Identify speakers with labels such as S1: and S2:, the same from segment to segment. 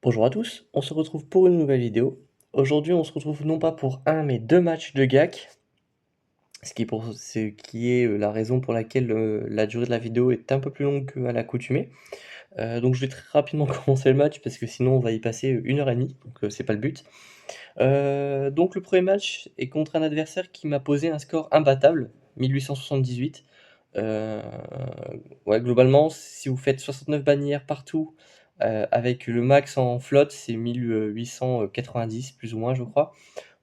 S1: Bonjour à tous, on se retrouve pour une nouvelle vidéo. Aujourd'hui, on se retrouve non pas pour un, mais deux matchs de GAC, ce qui est la raison pour laquelle la durée de la vidéo est un peu plus longue qu'à l'accoutumée. Donc je vais très rapidement commencer le match parce que sinon on va y passer 1 heure et demie, donc c'est pas le but. Donc le premier match est contre un adversaire qui m'a posé un score imbattable, 1878. Heu, ouais, globalement, si vous faites 69 bannières partout, avec le max en flotte, c'est 1890 plus ou moins, je crois.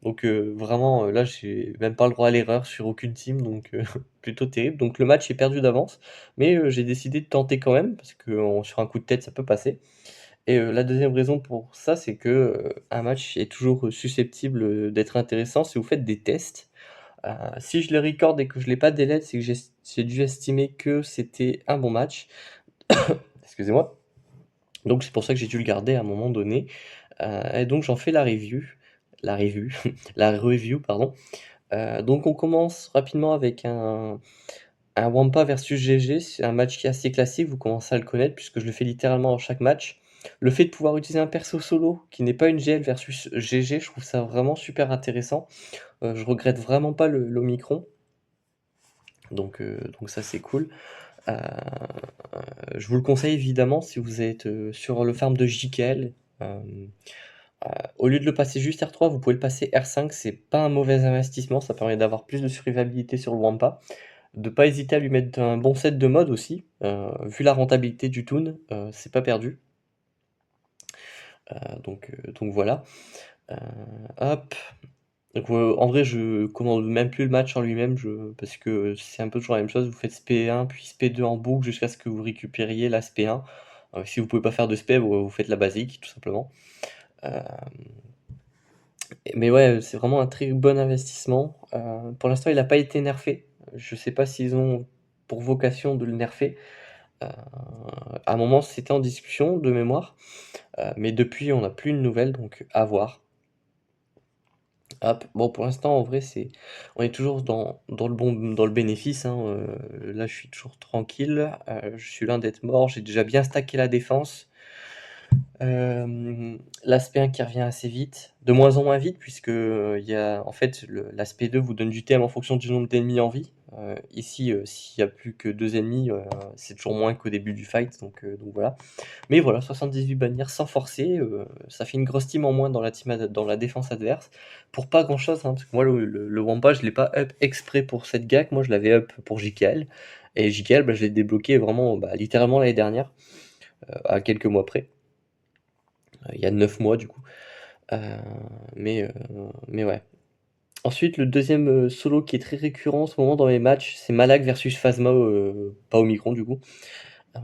S1: Donc vraiment, là, j'ai même pas le droit à l'erreur sur aucune team, donc plutôt terrible. Donc le match est perdu d'avance, mais j'ai décidé de tenter quand même parce que sur un coup de tête, ça peut passer. Et la deuxième raison pour ça, c'est que, un match est toujours susceptible, d'être intéressant si vous faites des tests. Si je le record et que je l'ai pas delete, c'est que j'ai dû estimer que c'était un bon match. Excusez-moi. Donc c'est pour ça que j'ai dû le garder à un moment donné, et donc j'en fais la review, la review pardon. Donc on commence rapidement avec un Wampa versus GG, c'est un match qui est assez classique, vous commencez à le connaître puisque je le fais littéralement dans chaque match. Le fait de pouvoir utiliser un perso solo qui n'est pas une GL versus GG, je trouve ça vraiment super intéressant. Je regrette vraiment pas l'Omicron, donc ça c'est cool. Heu, je vous le conseille évidemment si vous êtes, sur le farm de JKL. Hem, Au lieu de le passer juste R3, vous pouvez le passer R5, c'est pas un mauvais investissement, ça permet d'avoir plus de survivabilité sur le Wampa. De pas hésiter à lui mettre un bon set de mode aussi, vu la rentabilité du toon, c'est pas perdu. Donc voilà. Heu, Hop. Donc en vrai, je commande même plus le match en lui-même, parce que c'est un peu toujours la même chose. Vous faites SP1 puis SP2 en boucle jusqu'à ce que vous récupériez la SP1. Si vous pouvez pas faire de SP, vous faites la basique tout simplement. Hem, mais ouais, c'est vraiment un très bon investissement. Pour l'instant, il a pas été nerfé. Je sais pas s'ils ont pour vocation de le nerfer. Heu, à un moment, c'était en discussion de mémoire, mais depuis, on n'a plus de nouvelles, donc à voir. Hop, bon pour l'instant en vrai on est toujours dans le bénéfice, hein, là je suis toujours tranquille, je suis loin d'être mort, j'ai déjà bien stacké la défense. L'aspect 1 qui revient assez vite, de moins en moins vite puisque, il y a en fait l'aspect 2 vous donne du TM en fonction du nombre d'ennemis en vie. Ici, s'il y a plus que 2 ennemis, c'est toujours moins qu'au début du fight, donc voilà. Mais voilà, 78 bannières sans forcer, ça fait une grosse team en moins dans la team dans la défense adverse, pour pas grand chose, hein, parce que moi le Wampa je l'ai pas up exprès pour cette GAC, moi je l'avais up pour JKL, et JKL, bah, je l'ai débloqué vraiment, bah, littéralement l'année dernière, à quelques mois près, il y a 9 mois du coup, heu, mais heu, mais ouais. Ensuite le deuxième solo qui est très récurrent en ce moment dans les matchs, c'est Malak versus Phasma, pas Omicron du coup. Heu,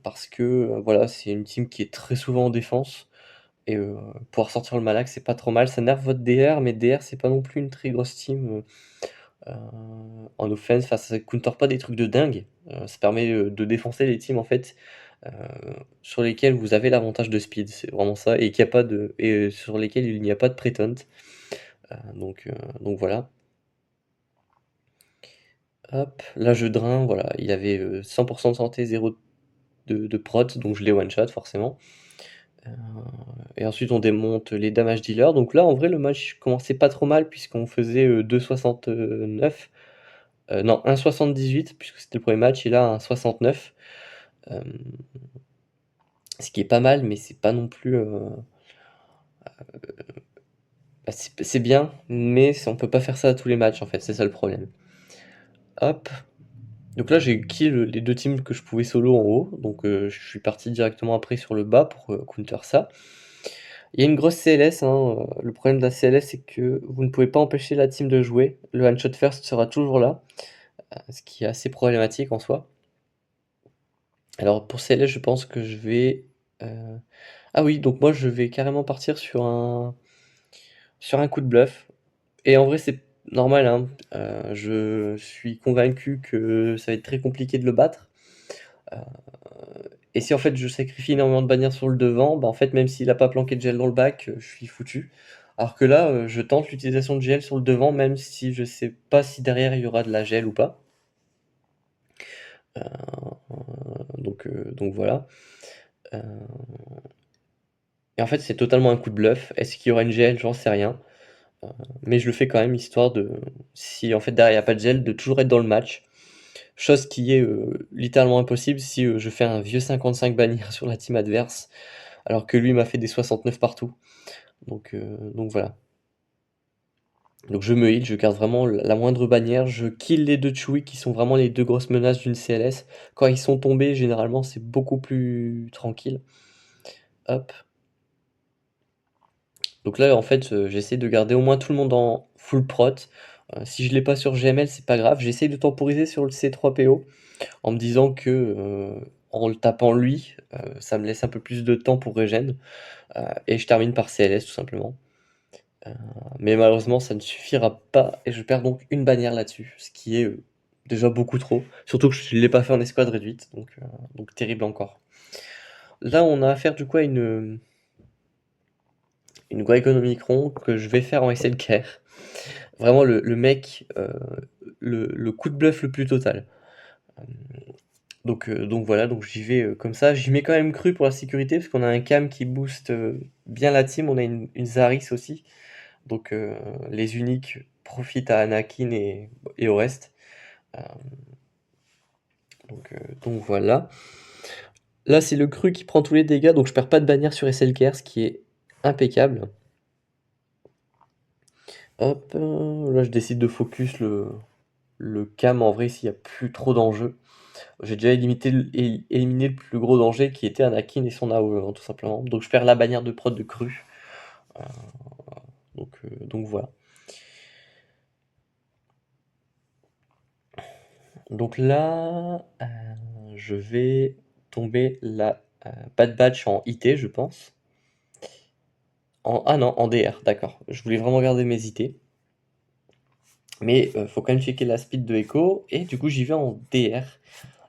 S1: Parce que, voilà, c'est une team qui est très souvent en défense. Et pouvoir sortir le Malak, c'est pas trop mal. Ça nerf votre DR, mais DR, c'est pas non plus une très grosse team, heu, en offense. Enfin, ça counter pas des trucs de dingue. Ça permet, de défoncer les teams, en fait, heu, sur lesquels vous avez l'avantage de speed. C'est vraiment ça et qu'il y a pas de et sur lesquels il n'y a pas de pré-taunt. Donc voilà. Hop, là, je drain, voilà, il avait, 100 de santé, 0 de prot, donc je l'ai one shot forcément. Heu et ensuite on démonte les damage dealers. Donc là, en vrai, le match commençait pas trop mal puisqu'on faisait, 2,69, non 1,78 puisque c'était le premier match et là 1,69. Hem, Ce qui est pas mal, mais c'est pas non plus, bah, c'est bien, mais on peut pas faire ça à tous les matchs en fait, c'est ça le problème. Hop, donc là j'ai kill les 2 teams que je pouvais solo en haut, donc je suis parti directement après sur le bas pour, counter ça. Il y a une grosse CLS, hein, le problème de la CLS, c'est que vous ne pouvez pas empêcher la team de jouer. Le one shot first sera toujours là, ce qui est assez problématique en soi. Alors pour CLS, je pense que je vais, heu ah oui, donc moi je vais carrément partir sur un coup de bluff et en vrai c'est normal, hein, je suis convaincu que ça va être très compliqué de le battre, heu et si en fait je sacrifie énormément de bannières sur le devant, bah, en fait même s'il a pas planqué de gel dans le bac, je suis foutu. Alors que là, je tente l'utilisation de gel sur le devant même si je sais pas si derrière il y aura de la gel ou pas. Donc voilà. Heu et en fait, c'est totalement un coup de bluff. Est-ce qu'il y aura une GL? J'en sais rien, heu, mais je le fais quand même histoire de si en fait derrière il y a pas de gel, de toujours être dans le match. Chose qui est, littéralement impossible si, je fais un vieux 55 bannière sur la team adverse, alors que lui m'a fait des 69 partout. Donc voilà. Donc je me heal, je garde vraiment la moindre bannière, je kill les 2 Chewie qui sont vraiment les 2 grosses menaces d'une CLS. Quand ils sont tombés, généralement, c'est beaucoup plus tranquille. Hop. Donc là, en fait, j'essaie de garder au moins tout le monde en full prot. Si je l'ai pas sur GML, c'est pas grave. J'essaie de temporiser sur le C3PO en me disant que, en le tapant lui, ça me laisse un peu plus de temps pour régène, et je termine par CLS tout simplement. Mais malheureusement, ça ne suffira pas et je perds donc une bannière là-dessus, ce qui est, déjà beaucoup trop. Surtout que je ne l'ai pas fait en escouade réduite, donc terrible encore. Là, on a affaire du coup à une Qui-Gon Omicron que je vais faire en SLKR. Vraiment le mec, le coup de bluff le plus total. Hem, donc voilà, donc j'y vais, comme ça. J'y mets quand même cru pour la sécurité parce qu'on a un cam qui booste, bien la team. On a une Zaris aussi. Donc les uniques profitent à Anakin et au reste. Hem, donc voilà. Là, c'est le cru qui prend tous les dégâts, donc je perds pas de bannière sur SLKR, ce qui est impeccable. Hop, là je décide de focus le cam en vrai s'il y a plus trop d'enjeux. J'ai déjà éliminé le plus gros danger qui était Anakin et son AOE, hein, tout simplement. Donc je perds la bannière de prod de cru. Heu, donc voilà. Donc là, je vais tomber la, Bad Batch en IT, je pense. Ah non, en DR, d'accord. Je voulais vraiment garder mes IT. Mais faut quand même checker la speed de Echo et du coup, j'y vais en DR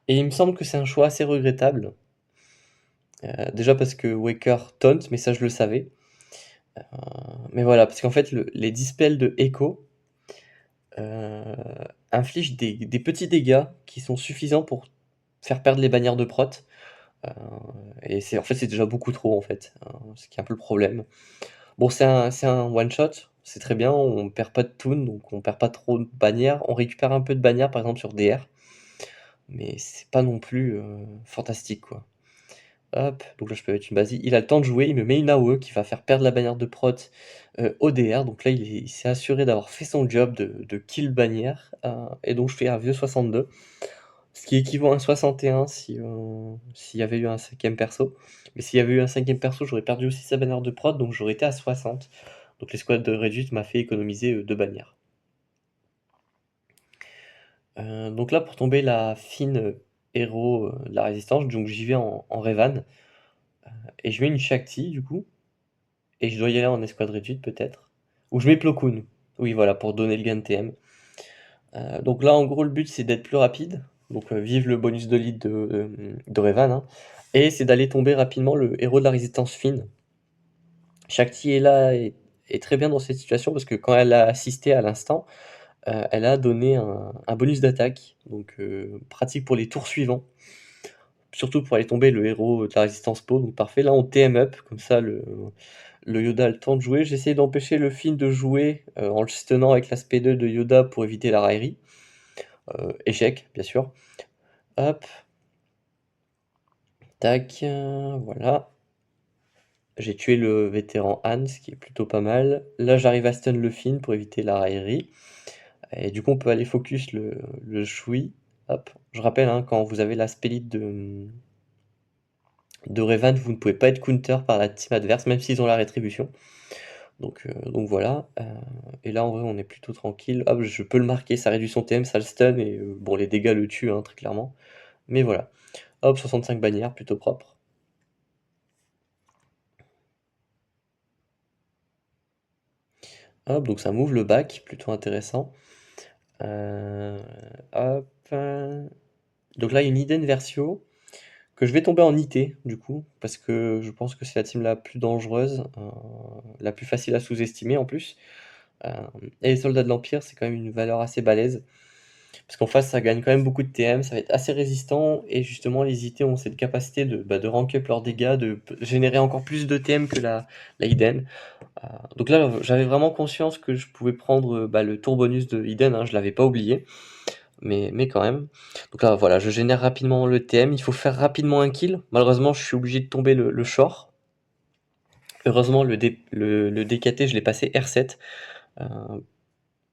S1: et il me semble que c'est un choix assez regrettable. Déjà parce que Waker taunt, mais ça je le savais. Heu, mais voilà, parce qu'en fait les dispels de Echo, heu, infligent des petits dégâts qui sont suffisants pour faire perdre les bannières de prot. Heu et c'est en fait, c'est déjà beaucoup trop, en fait, ce qui est un peu le problème. Bon, c'est un one shot, c'est très bien, on perd pas de toon, donc on perd pas trop de bannières. On récupère un peu de bannières, par exemple, sur DR, mais c'est pas non plus, fantastique, quoi. Hop, donc là, je peux mettre une base. Il a le temps de jouer, il me met une AOE qui va faire perdre la bannière de prot, au DR, donc là, il s'est assuré d'avoir fait son job de kill bannière, et donc je fais un vieux 62. Ce qui équivaut à un 61 si, s'il y avait eu un 5e perso. Mais s'il y avait eu un 5e perso, j'aurais perdu aussi sa bannière de prod, donc j'aurais été à 60. Donc l'escouade de réduite m'a fait économiser, 2 bannières. Donc là, pour tomber la fine, héros, de la résistance, donc j'y vais en Revan, et je mets une Shakti du coup, et je dois y aller en escouade réduite peut-être? Ou je mets Plo Koon. Oui voilà, pour donner le gain de TM. Donc là, en gros, le but, c'est d'être plus rapide, donc vive le bonus de lead de Revan, hein, et c'est d'aller tomber rapidement le héros de la résistance fine. Shakti est là est très bien dans cette situation parce que quand elle a assisté à l'instant, elle a donné un bonus d'attaque, donc pratique pour les tours suivants, surtout pour aller tomber le héros de la résistance Po, donc parfait. Là, on TM up, comme ça le Yoda a le temps de jouer. J'essaie d'empêcher le Finn de jouer, en le stunnant avec l'aspect 2 de Yoda pour éviter la raillerie. Échec, bien sûr. Hop, tac, voilà. J'ai tué le vétéran Han, ce qui est plutôt pas mal. Là, j'arrive à stun le Finn pour éviter la raillerie. Et du coup, on peut aller focus le Shui. Hop. Je rappelle, hein, quand vous avez la spellite de Revan, vous ne pouvez pas être counter par la team adverse, même s'ils ont la rétribution. Donc voilà. Et là, en vrai, on est plutôt tranquille. Hop, je peux le marquer, ça réduit son TM, ça le stun, et bon, les dégâts le tuent, hein, très clairement. Mais voilà. Hop, 65 bannières, plutôt propre. Hop, donc ça m'ouvre le bac, plutôt intéressant. Heu, hop, donc là, il y a une Iden Versio que je vais tomber en IT, du coup, parce que je pense que c'est la team la plus dangereuse, la plus facile à sous-estimer en plus. Hem et les soldats de l'Empire, c'est quand même une valeur assez balèze. Parce qu'en face, ça gagne quand même beaucoup de TM, ça va être assez résistant, et justement, les IT ont cette capacité de rank up leurs dégâts, générer encore plus de TM que la Eden. Donc là, j'avais vraiment conscience que je pouvais prendre le tour bonus de Eden, hein, je l'avais pas oublié, mais quand même. Donc là, voilà, je génère rapidement le TM, il faut faire rapidement un kill. Malheureusement, je suis obligé de tomber le short. Heureusement, le DKT, je l'ai passé R7 euh,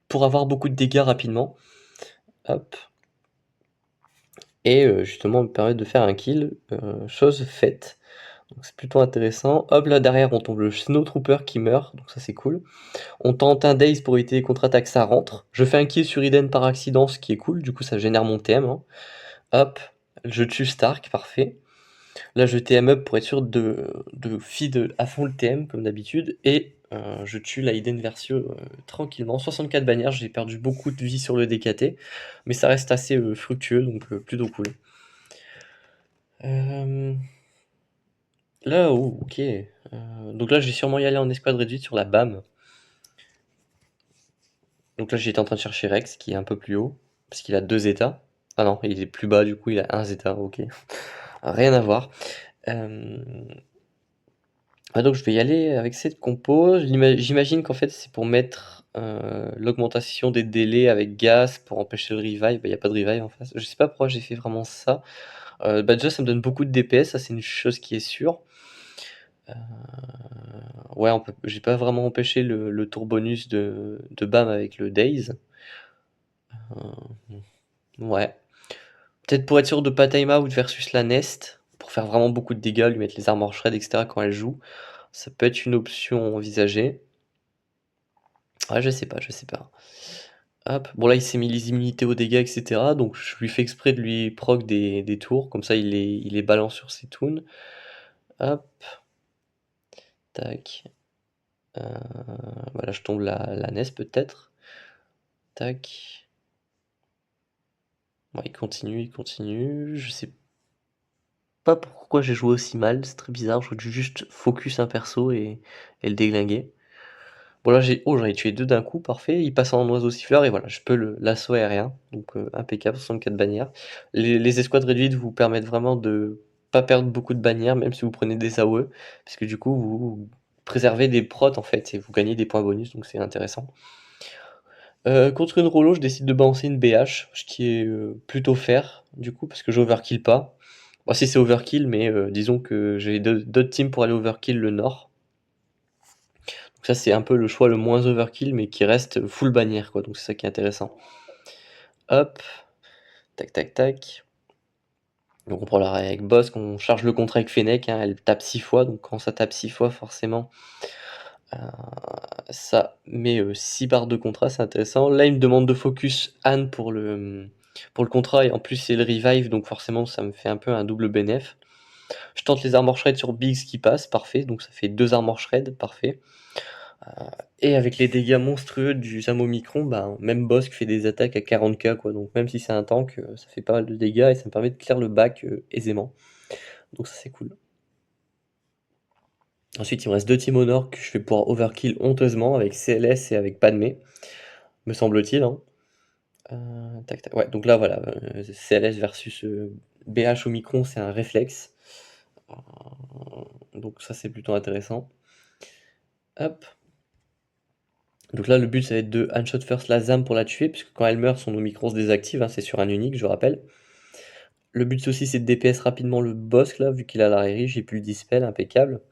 S1: pour avoir beaucoup de dégâts rapidement. Hop. Et justement me permettre de faire un kill, chose faite. Donc c'est plutôt intéressant. Hop, là derrière on tombe le Snowtrooper qui meurt, donc ça c'est cool. On tente un Daze pour éviter les contre-attaques, ça rentre. Je fais un kill sur Eden par accident, ce qui est cool, du coup ça génère mon TM, hein. Hop, je tue Stark, parfait. Là je TM up pour être sûr de feed à fond le TM comme d'habitude, et je tue la Eden Versio tranquillement. 64 bannières, j'ai perdu beaucoup de vie sur le DKT, mais ça reste assez fructueux, donc plutôt cool. Euh, Là, oh, ok. Donc là, je vais sûrement y aller en escouade réduite sur la BAM. Donc là, j'étais en train de chercher Rex, qui est un peu plus haut, parce qu'il a 2 états. Ah non, il est plus bas, du coup, il a un zeta, ok. Rien à voir. Euh, donc je vais y aller avec cette compo. J'imagine qu'en fait, c'est pour mettre l'augmentation des délais avec gaz pour empêcher le revive. Il n'y a pas de revive en face. Je sais pas pourquoi j'ai fait vraiment ça. Déjà, ça me donne beaucoup de DPS, ça c'est une chose qui est sûre. Euh, Ouais, j'ai pas vraiment empêché le tour bonus de BAM avec le Daze. Ouais. Peut-être pour être sûr de pas time out versus la Nest, pour faire vraiment beaucoup de dégâts, lui mettre les armor shred, etc. quand elle joue. Ça peut être une option envisagée. Ouais, je sais pas, je sais pas. Hop. Bon, là, il s'est mis les immunités aux dégâts, etc. Donc, je lui fais exprès de lui proc des tours. Comme ça, il les balance sur ses toons. Hop. Tac. Voilà, je tombe la Nest peut-être. Tac. Ouais, il continue, il continue. Je sais pas pourquoi j'ai joué aussi mal, c'est très bizarre. J'aurais dû juste focus un perso et le déglinguer. Bon, là, j'en ai tué deux d'un coup, parfait. Il passe en oiseau siffleur et voilà, je peux l'assaut aérien. Donc, impeccable, 64 bannières. Les escouades réduites vous permettent vraiment de pas perdre beaucoup de bannières, même si vous prenez des AOE, parce que du coup, vous préservez des prots en fait et vous gagnez des points bonus, donc c'est intéressant. Contre une Rolo, je décide de balancer une BH, ce qui est plutôt fair, du coup, parce que j'overkill pas. Bon, si c'est overkill, mais disons que j'ai d'autres teams pour aller overkill le nord. Donc ça, c'est un peu le choix le moins overkill, mais qui reste full bannière, quoi. Donc c'est ça qui est intéressant. Hop, tac, tac, tac. Donc on prend la avec Boss, on charge le contrat avec Fennec, hein, elle tape 6 fois, donc quand ça tape 6 fois, forcément, euh, ça met 6 barres de contrat, c'est intéressant. Là, il me demande de focus Anne pour le contrat, et en plus c'est le revive, donc forcément ça me fait un peu un double bénéf. Je tente les armor shred sur Biggs qui passe, parfait, donc ça fait 2 armor shred, parfait. Et avec les dégâts monstrueux du Zamo Micron, bah, même Boss fait des attaques à 40k, quoi, donc même si c'est un tank, ça fait pas mal de dégâts, et ça me permet de clear le back aisément. Donc ça c'est cool. Ensuite, il me reste 2 Team Honor que je vais pouvoir overkill honteusement avec CLS et avec Padmé, me semble-t-il, hein. Tac, tac. Ouais, donc là voilà, CLS versus BH au Micron, c'est un réflexe. Donc ça c'est plutôt intéressant. Hop. Donc là le but ça va être de one-shot first la ZAM pour la tuer, puisque quand elle meurt son Omicron se désactive, hein, c'est sur un unique, je rappelle. Le but aussi c'est de DPS rapidement le boss là, vu qu'il a l'arrière, j'ai pu le dispel, impeccable.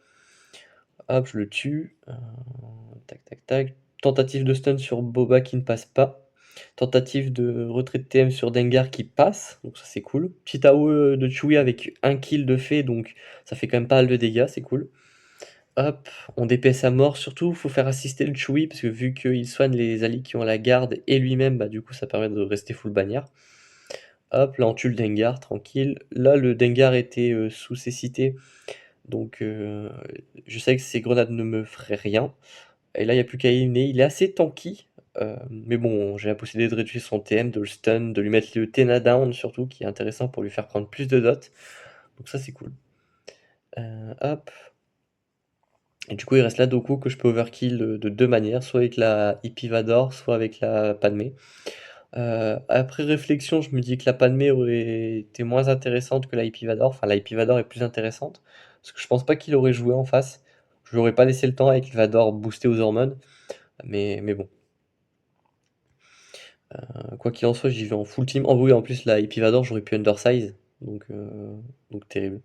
S1: Hop, je le tue. Tac, tac, tac. Tentative de stun sur Boba qui ne passe pas. Tentative de retrait de TM sur Dengar qui passe, donc ça c'est cool. Petit AOE de Chewie avec un kill de fait, donc ça fait quand même pas mal de dégâts, c'est cool. Hop, on DPS à mort, surtout faut faire assister le Chewie, parce que vu qu'il soigne les alliés qui ont la garde et lui-même, bah du coup ça permet de rester full bannière. Hop, là on tue le Dengar, tranquille. Là le Dengar était sous cécité, donc je sais que ces grenades ne me feraient rien. Et là, il n'y a plus qu'à éliminer. Il est assez tanky. Mais bon, j'ai la possibilité de réduire son TM, de le stun, de lui mettre le Tena down surtout, qui est intéressant pour lui faire prendre plus de dots. Donc ça, c'est cool. Hop. Et du coup, il reste là Doku que je peux overkill de deux manières, soit avec la Hippie Vador, soit avec la Padmé. Après réflexion, je me dis que la Palmée aurait été moins intéressante que la Ipivador. Enfin, la Ipivador est plus intéressante, parce que je pense pas qu'il aurait joué en face. Je lui aurais pas laissé le temps avec le Vador boosté aux hormones, mais bon. Quoi qu'il en soit, j'y vais en full team. Oh oui, en plus, la Ipivador, j'aurais pu undersize, donc terrible.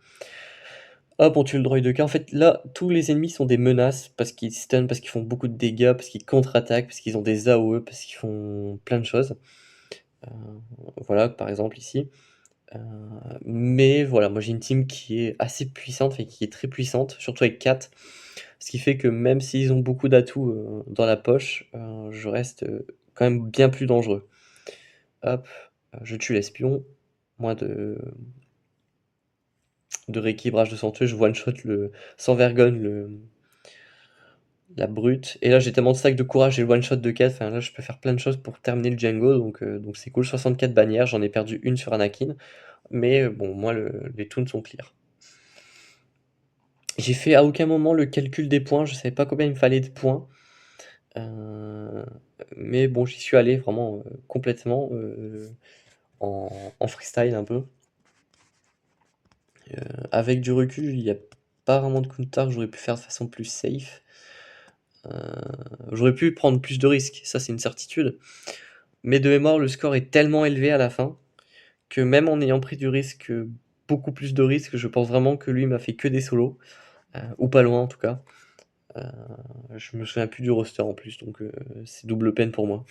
S1: Hop, on tue le droid de K. En fait, là, tous les ennemis sont des menaces, parce qu'ils stun, parce qu'ils font beaucoup de dégâts, parce qu'ils contre-attaquent, parce qu'ils ont des AOE, parce qu'ils font plein de choses. Euh, voilà, par exemple ici. Euh, mais voilà, moi j'ai une team qui est assez puissante, enfin qui est très puissante, surtout avec 4. Ce qui fait que même s'ils ont beaucoup d'atouts dans la poche, je reste quand même bien plus dangereux. Hop, je tue l'espion. Moins de rééquilibrage de son tuer, je one-shot le sans vergogne la brute. Et là j'ai tellement de sac de courage et le one-shot de 4, enfin là je peux faire plein de choses pour terminer le Django, donc c'est cool. 64 bannières, j'en ai perdu une sur Anakin. Mais bon, moi les toons sont clear. J'ai fait à aucun moment le calcul des points, je savais pas combien il me fallait de points. Euh, mais bon, j'y suis allé vraiment complètement en freestyle un peu. Avec du recul, il n'y a pas vraiment de counter que j'aurais pu faire de façon plus safe. J'aurais pu prendre plus de risques, ça c'est une certitude. Mais de mémoire, le score est tellement élevé à la fin que même en ayant pris du risque, beaucoup plus de risques, je pense vraiment que lui m'a fait que des solos, ou pas loin en tout cas. Euh, je me souviens plus du roster en plus, donc c'est double peine pour moi.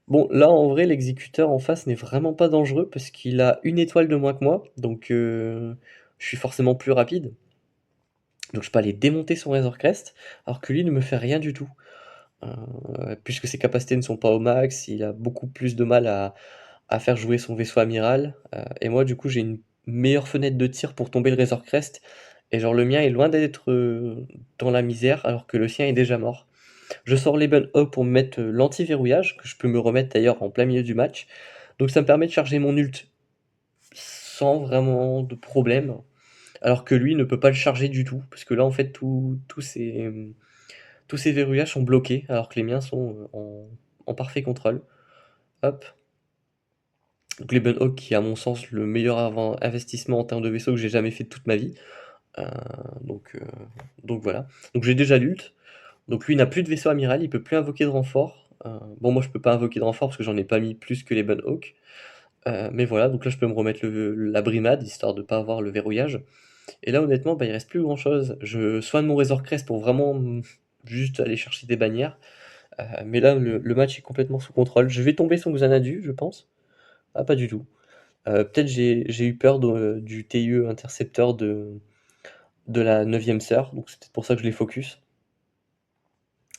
S1: Bon, là en vrai, l'exécuteur en face n'est vraiment pas dangereux parce qu'il a une étoile de moins que moi, donc je suis forcément plus rapide. Donc je peux aller démonter son Razor Crest, alors que lui ne me fait rien du tout. Puisque ses capacités ne sont pas au max, il a beaucoup plus de mal à faire jouer son vaisseau amiral. Et moi, du coup, j'ai une meilleure fenêtre de tir pour tomber le Razor Crest. Et genre, le mien est loin d'être dans la misère, alors que le sien est déjà mort. Je sors l'Eben Hawk pour me mettre l'anti-verrouillage, que je peux me remettre d'ailleurs en plein milieu du match. Donc ça me permet de charger mon ult sans vraiment de problème, alors que lui ne peut pas le charger du tout, parce que là en fait tous ces verrouillages sont bloqués, alors que les miens sont en parfait contrôle. Hop. Donc l'Eben Hawk qui est à mon sens le meilleur investissement en termes de vaisseau que j'ai jamais fait de toute ma vie. Euh, donc, euh, donc voilà. Donc j'ai déjà l'ult. Donc lui il n'a plus de vaisseau amiral, il peut plus invoquer de renfort. Bon moi je peux pas invoquer de renfort parce que j'en ai pas mis plus que les Hawk. Mais voilà, donc là je peux me remettre la brimade, histoire de pas avoir le verrouillage. Et là honnêtement, bah, il reste plus grand chose. Je soigne mon Razor Crest pour vraiment juste aller chercher des bannières. Mais là le match est complètement sous contrôle. Je vais tomber son Xanadu, je pense. Ah pas du tout. Peut-être j'ai eu peur du TIE intercepteur de la 9ème sœur, donc c'est peut-être pour ça que je l'ai focus.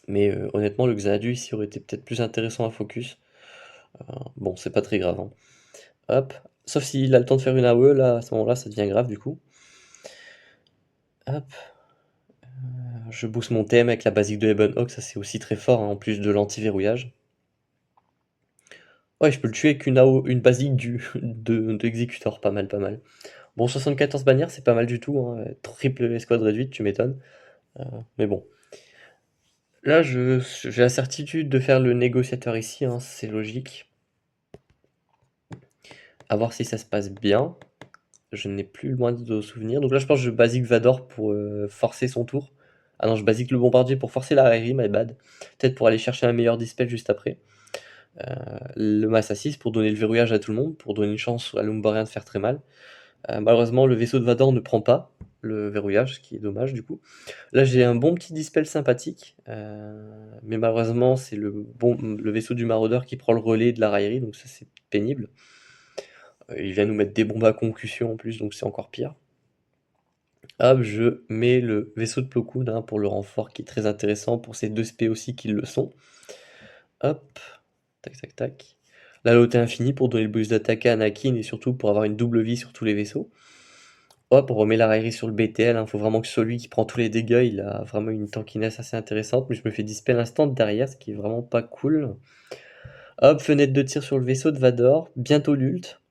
S1: Mais honnêtement, le Xanadu ici aurait été peut-être plus intéressant à focus. Bon, c'est pas très grave, hein. Hop. Sauf s'il a le temps de faire une AOE, là, à ce moment-là, ça devient grave du coup. Hop. Je booste mon TM avec la basique de Eben Hawk, ça c'est aussi très fort, hein, en plus de l'anti-verrouillage. Ouais, je peux le tuer avec une AO, une basique de exécuteur, pas mal, pas mal. Bon, 74 bannières, c'est pas mal du tout, hein. Triple escouade réduite, tu m'étonnes. Mais bon. Là, j'ai la certitude de faire le négociateur ici, hein, c'est logique. À voir si ça se passe bien. Je n'ai plus loin de souvenir. Donc là, je pense que je basique Vador pour forcer son tour. Ah non, je basique le bombardier pour forcer la raillerie, my bad. Peut-être pour aller chercher un meilleur dispel juste après. Le Massa 6 pour donner le verrouillage à tout le monde, pour donner une chance à l'Umbarien de faire très mal. Malheureusement, le vaisseau de Vador ne prend pas le verrouillage, ce qui est dommage du coup. Là, j'ai un bon petit dispel sympathique, mais malheureusement, c'est le vaisseau du maraudeur qui prend le relais de la raillerie, donc ça c'est pénible. Il vient nous mettre des bombes à concussion en plus, donc c'est encore pire. Hop, je mets le vaisseau de Plo Koon, hein, pour le renfort qui est très intéressant, pour ces deux SP aussi qui le sont. Hop, tac tac tac. La lotte infinie pour donner le boost d'attaque à Anakin et surtout pour avoir une double vie sur tous les vaisseaux. Hop, on remet la raillerie sur le BTL, hein, faut vraiment que celui qui prend tous les dégâts, il a vraiment une tankiness assez intéressante, mais je me fais dispel instant derrière, ce qui est vraiment pas cool. Hop, fenêtre de tir sur le vaisseau de Vador, bientôt l'ult.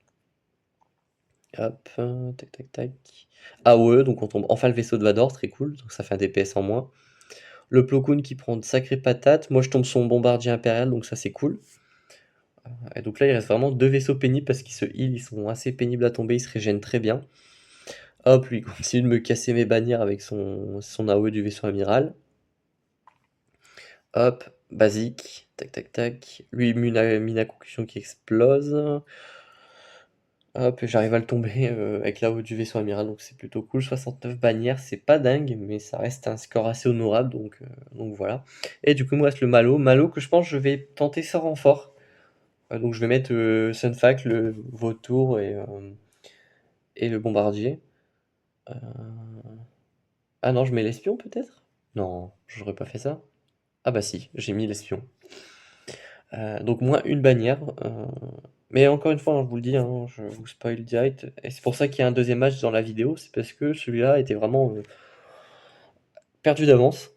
S1: Hop, tac tac tac. AOE, donc on tombe enfin le vaisseau de Vador, très cool, donc ça fait un DPS en moins. Le Plo Koon qui prend de sacrées patates, moi je tombe son bombardier impérial, donc ça c'est cool. Et donc là, il reste vraiment 2 vaisseaux pénibles parce qu'ils se heal, ils sont assez pénibles à tomber, ils se régènent très bien. Hop, lui, il continue de me casser mes bannières avec son AOE du vaisseau amiral. Hop, basique, tac tac tac. Lui, Mina concussion qui explose. Hop, j'arrive à le tomber avec la haut du vaisseau amiral, donc c'est plutôt cool. 69 bannières, c'est pas dingue, mais ça reste un score assez honorable, donc voilà. Et du coup, il me reste le Malo. Malo que je pense que je vais tenter sans renfort. Donc je vais mettre Sunfac, le Vautour et le Bombardier. Euh, Ah non, je mets l'espion peut-être? Non, j'aurais pas fait ça. Ah bah si, j'ai mis l'espion. Donc moins une bannière. Mais encore une fois, hein, je vous le dis, hein, je vous spoil direct. Et c'est pour ça qu'il y a un deuxième match dans la vidéo, c'est parce que celui-là était vraiment perdu d'avance.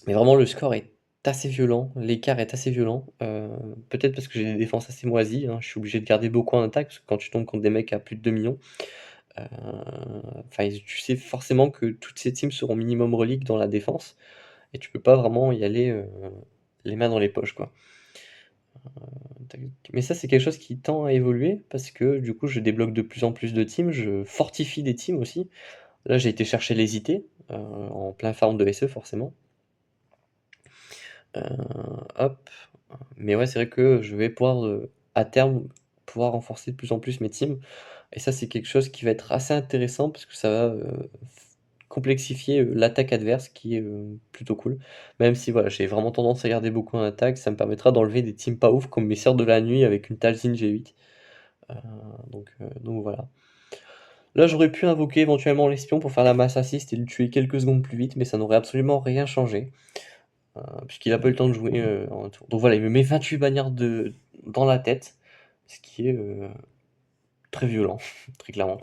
S1: Mais vraiment, le score est assez violent, l'écart est assez violent. Peut-être parce que j'ai des défenses assez moisies, hein, je suis obligé de garder beaucoup en attaque, parce que quand tu tombes contre des mecs à plus de 2 millions, euh, enfin, tu sais forcément que toutes ces teams seront minimum reliques dans la défense, et tu peux pas vraiment y aller les mains dans les poches, quoi. Mais ça, c'est quelque chose qui tend à évoluer parce que du coup, je débloque de plus en plus de teams, je fortifie des teams aussi. Là, j'ai été chercher les IT en plein farm de SE forcément. Euh, Hop. Mais ouais, c'est vrai que je vais pouvoir à terme pouvoir renforcer de plus en plus mes teams. Et ça, c'est quelque chose qui va être assez intéressant parce que ça va complexifier l'attaque adverse qui est plutôt cool. Même si voilà, j'ai vraiment tendance à garder beaucoup en attaque, ça me permettra d'enlever des teams pas ouf comme mes Sœurs de la Nuit avec une Talzin G8. Donc voilà. Là, j'aurais pu invoquer éventuellement l'espion pour faire la masse assist et le tuer quelques secondes plus vite, mais ça n'aurait absolument rien changé, puisqu'il a pas eu le temps de jouer en un tour. Donc voilà, il me met 28 bannières dans la tête, ce qui est très violent, très clairement.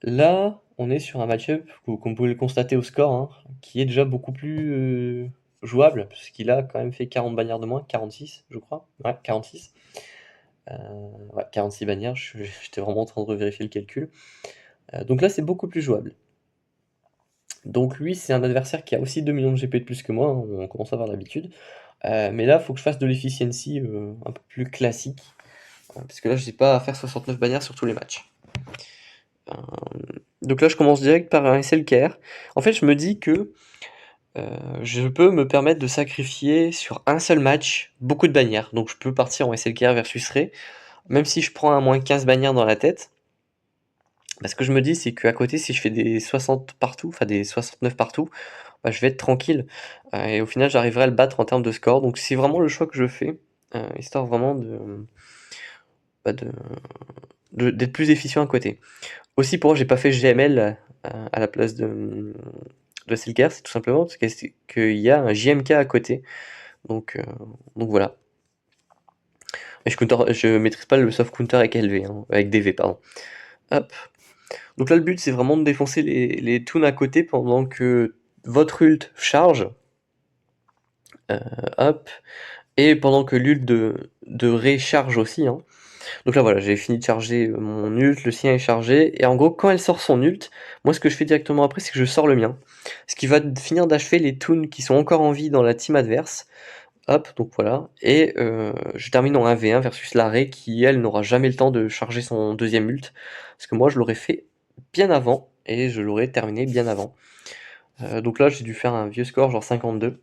S1: Là, on est sur un match-up, comme vous pouvez le constater au score, hein, qui est déjà beaucoup plus jouable, puisqu'il a quand même fait 40 bannières de moins, 46 je crois. Ouais, 46. Ouais, 46 bannières, j'étais vraiment en train de revérifier le calcul. Donc là, c'est beaucoup plus jouable. Donc lui, c'est un adversaire qui a aussi 2 millions de GP de plus que moi, hein, on commence à avoir l'habitude. Mais là, il faut que je fasse de l'efficiency un peu plus classique, parce que là, je n'ai pas à faire 69 bannières sur tous les matchs. Euh, donc là, je commence direct par un SLKR. En fait, je me dis que je peux me permettre de sacrifier sur un seul match beaucoup de bannières. Donc je peux partir en SLKR versus Ray, même si je prends un moins 15 bannières dans la tête. Ce que je me dis, c'est qu'à côté, si je fais des 60 partout, enfin des 69 partout, bah, je vais être tranquille. Et au final, j'arriverai à le battre en termes de score. Donc c'est vraiment le choix que je fais, histoire vraiment bah, d'être plus efficient à côté. Aussi, pourquoi j'ai pas fait GML à la place de Selker, c'est tout simplement parce qu'il y a un JMK à côté. Donc, euh, donc voilà. Et je maîtrise pas le soft counter avec LV, hein, avec DV, pardon. Hop. Donc là, le but, c'est vraiment de défoncer les toons à côté pendant que votre ult charge. Hop. Et pendant que l'ult de Ré charge aussi. Hein. Donc là, voilà, j'ai fini de charger mon ult, le sien est chargé. Et en gros, quand elle sort son ult, moi, ce que je fais directement après, c'est que je sors le mien. Ce qui va finir d'achever les toons qui sont encore en vie dans la team adverse. Hop, donc voilà. Et je termine en 1v1 versus la Ré qui, elle, n'aura jamais le temps de charger son deuxième ult. Parce que moi, je l'aurais fait bien avant. Et je l'aurais terminé bien avant. Donc là, j'ai dû faire un vieux score, genre 52.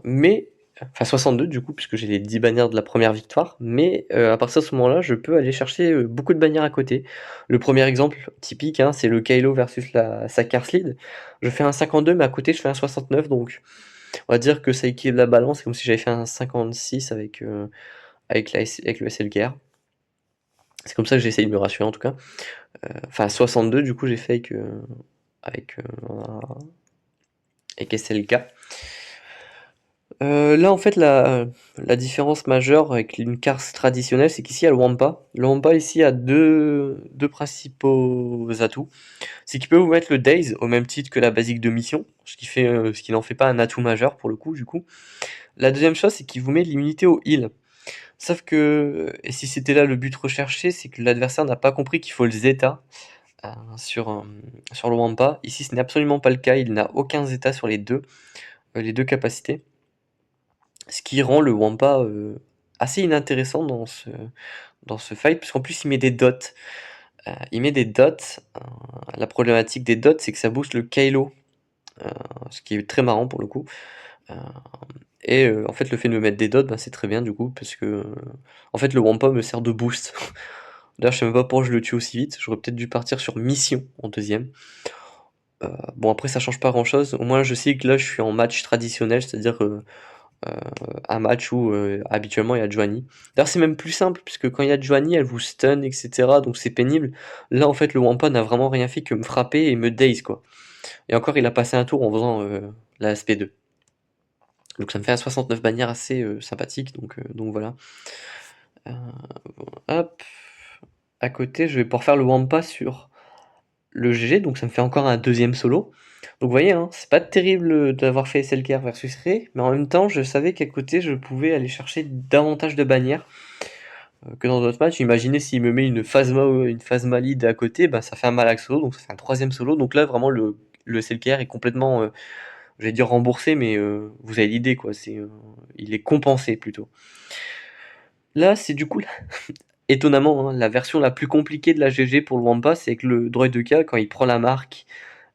S1: Mais, enfin 62 du coup, puisque j'ai les 10 bannières de la première victoire. Mais à partir de ce moment-là, je peux aller chercher beaucoup de bannières à côté. Le premier exemple typique, hein, c'est le Kylo versus la Sakar Slid. Je fais un 52, mais à côté, je fais un 69. Donc, on va dire que ça équilibre la balance. C'est comme si j'avais fait un 56 avec le SLKR. C'est comme ça que j'essaye de me rassurer en tout cas. Enfin, 62, du coup, j'ai fait avec, avec SLK. Là, en fait, la différence majeure avec une carte traditionnelle, c'est qu'ici, il y a le Wampa. Le Wampa, ici, a deux principaux atouts. C'est qu'il peut vous mettre le Daze au même titre que la basique de mission, ce qui n'en fait pas un atout majeur pour le coup, du coup. La deuxième chose, c'est qu'il vous met l'immunité au heal. Sauf que, et si c'était là le but recherché, c'est que l'adversaire n'a pas compris qu'il faut le Zeta sur le Wampa. Ici, ce n'est absolument pas le cas, il n'a aucun Zeta sur les deux capacités. Ce qui rend le Wampa assez inintéressant dans ce fight, parce qu'en plus il met des dots. Il met des dots, la problématique des dots, c'est que ça booste le Kylo, ce qui est très marrant pour le coup. Heu en fait, le fait de me mettre des dots, ben, c'est très bien du coup parce que, en fait, le Wampa me sert de boost. D'ailleurs, je sais même pas pourquoi je le tue aussi vite, j'aurais peut-être dû partir sur mission en deuxième. Bon après ça change pas grand chose, au moins je sais que là je suis en match traditionnel, c'est-à-dire, heu, un match où, habituellement il y a Juani. D'ailleurs c'est même plus simple puisque quand il y a Juani, elle vous stun et cetera, donc c'est pénible. Là en fait le Wampa n'a vraiment rien fait que me frapper et me daze quoi. Et encore il a passé un tour en faisant, la SP2. Donc ça me fait un 69 bannière assez, sympathique donc voilà. Heu, hop, à côté je vais pouvoir faire le Wampa sur le GG, donc ça me fait encore un deuxième solo. Donc vous voyez, hein, c'est pas terrible d'avoir fait SLKR versus Rey, mais en même temps, je savais qu'à côté, je pouvais aller chercher davantage de bannières que dans d'autres matchs. Imaginez s'il me met une Phasma lead à côté, bah, ça fait un Malak solo, donc ça fait un troisième solo. Donc là, vraiment, le SLKR est complètement, j'allais dire remboursé, mais vous avez l'idée, quoi. Il est compensé plutôt. Là, c'est du coup étonnamment, hein, la version la plus compliquée de la GG pour le Wampa, c'est que le droid de K, quand il prend la marque,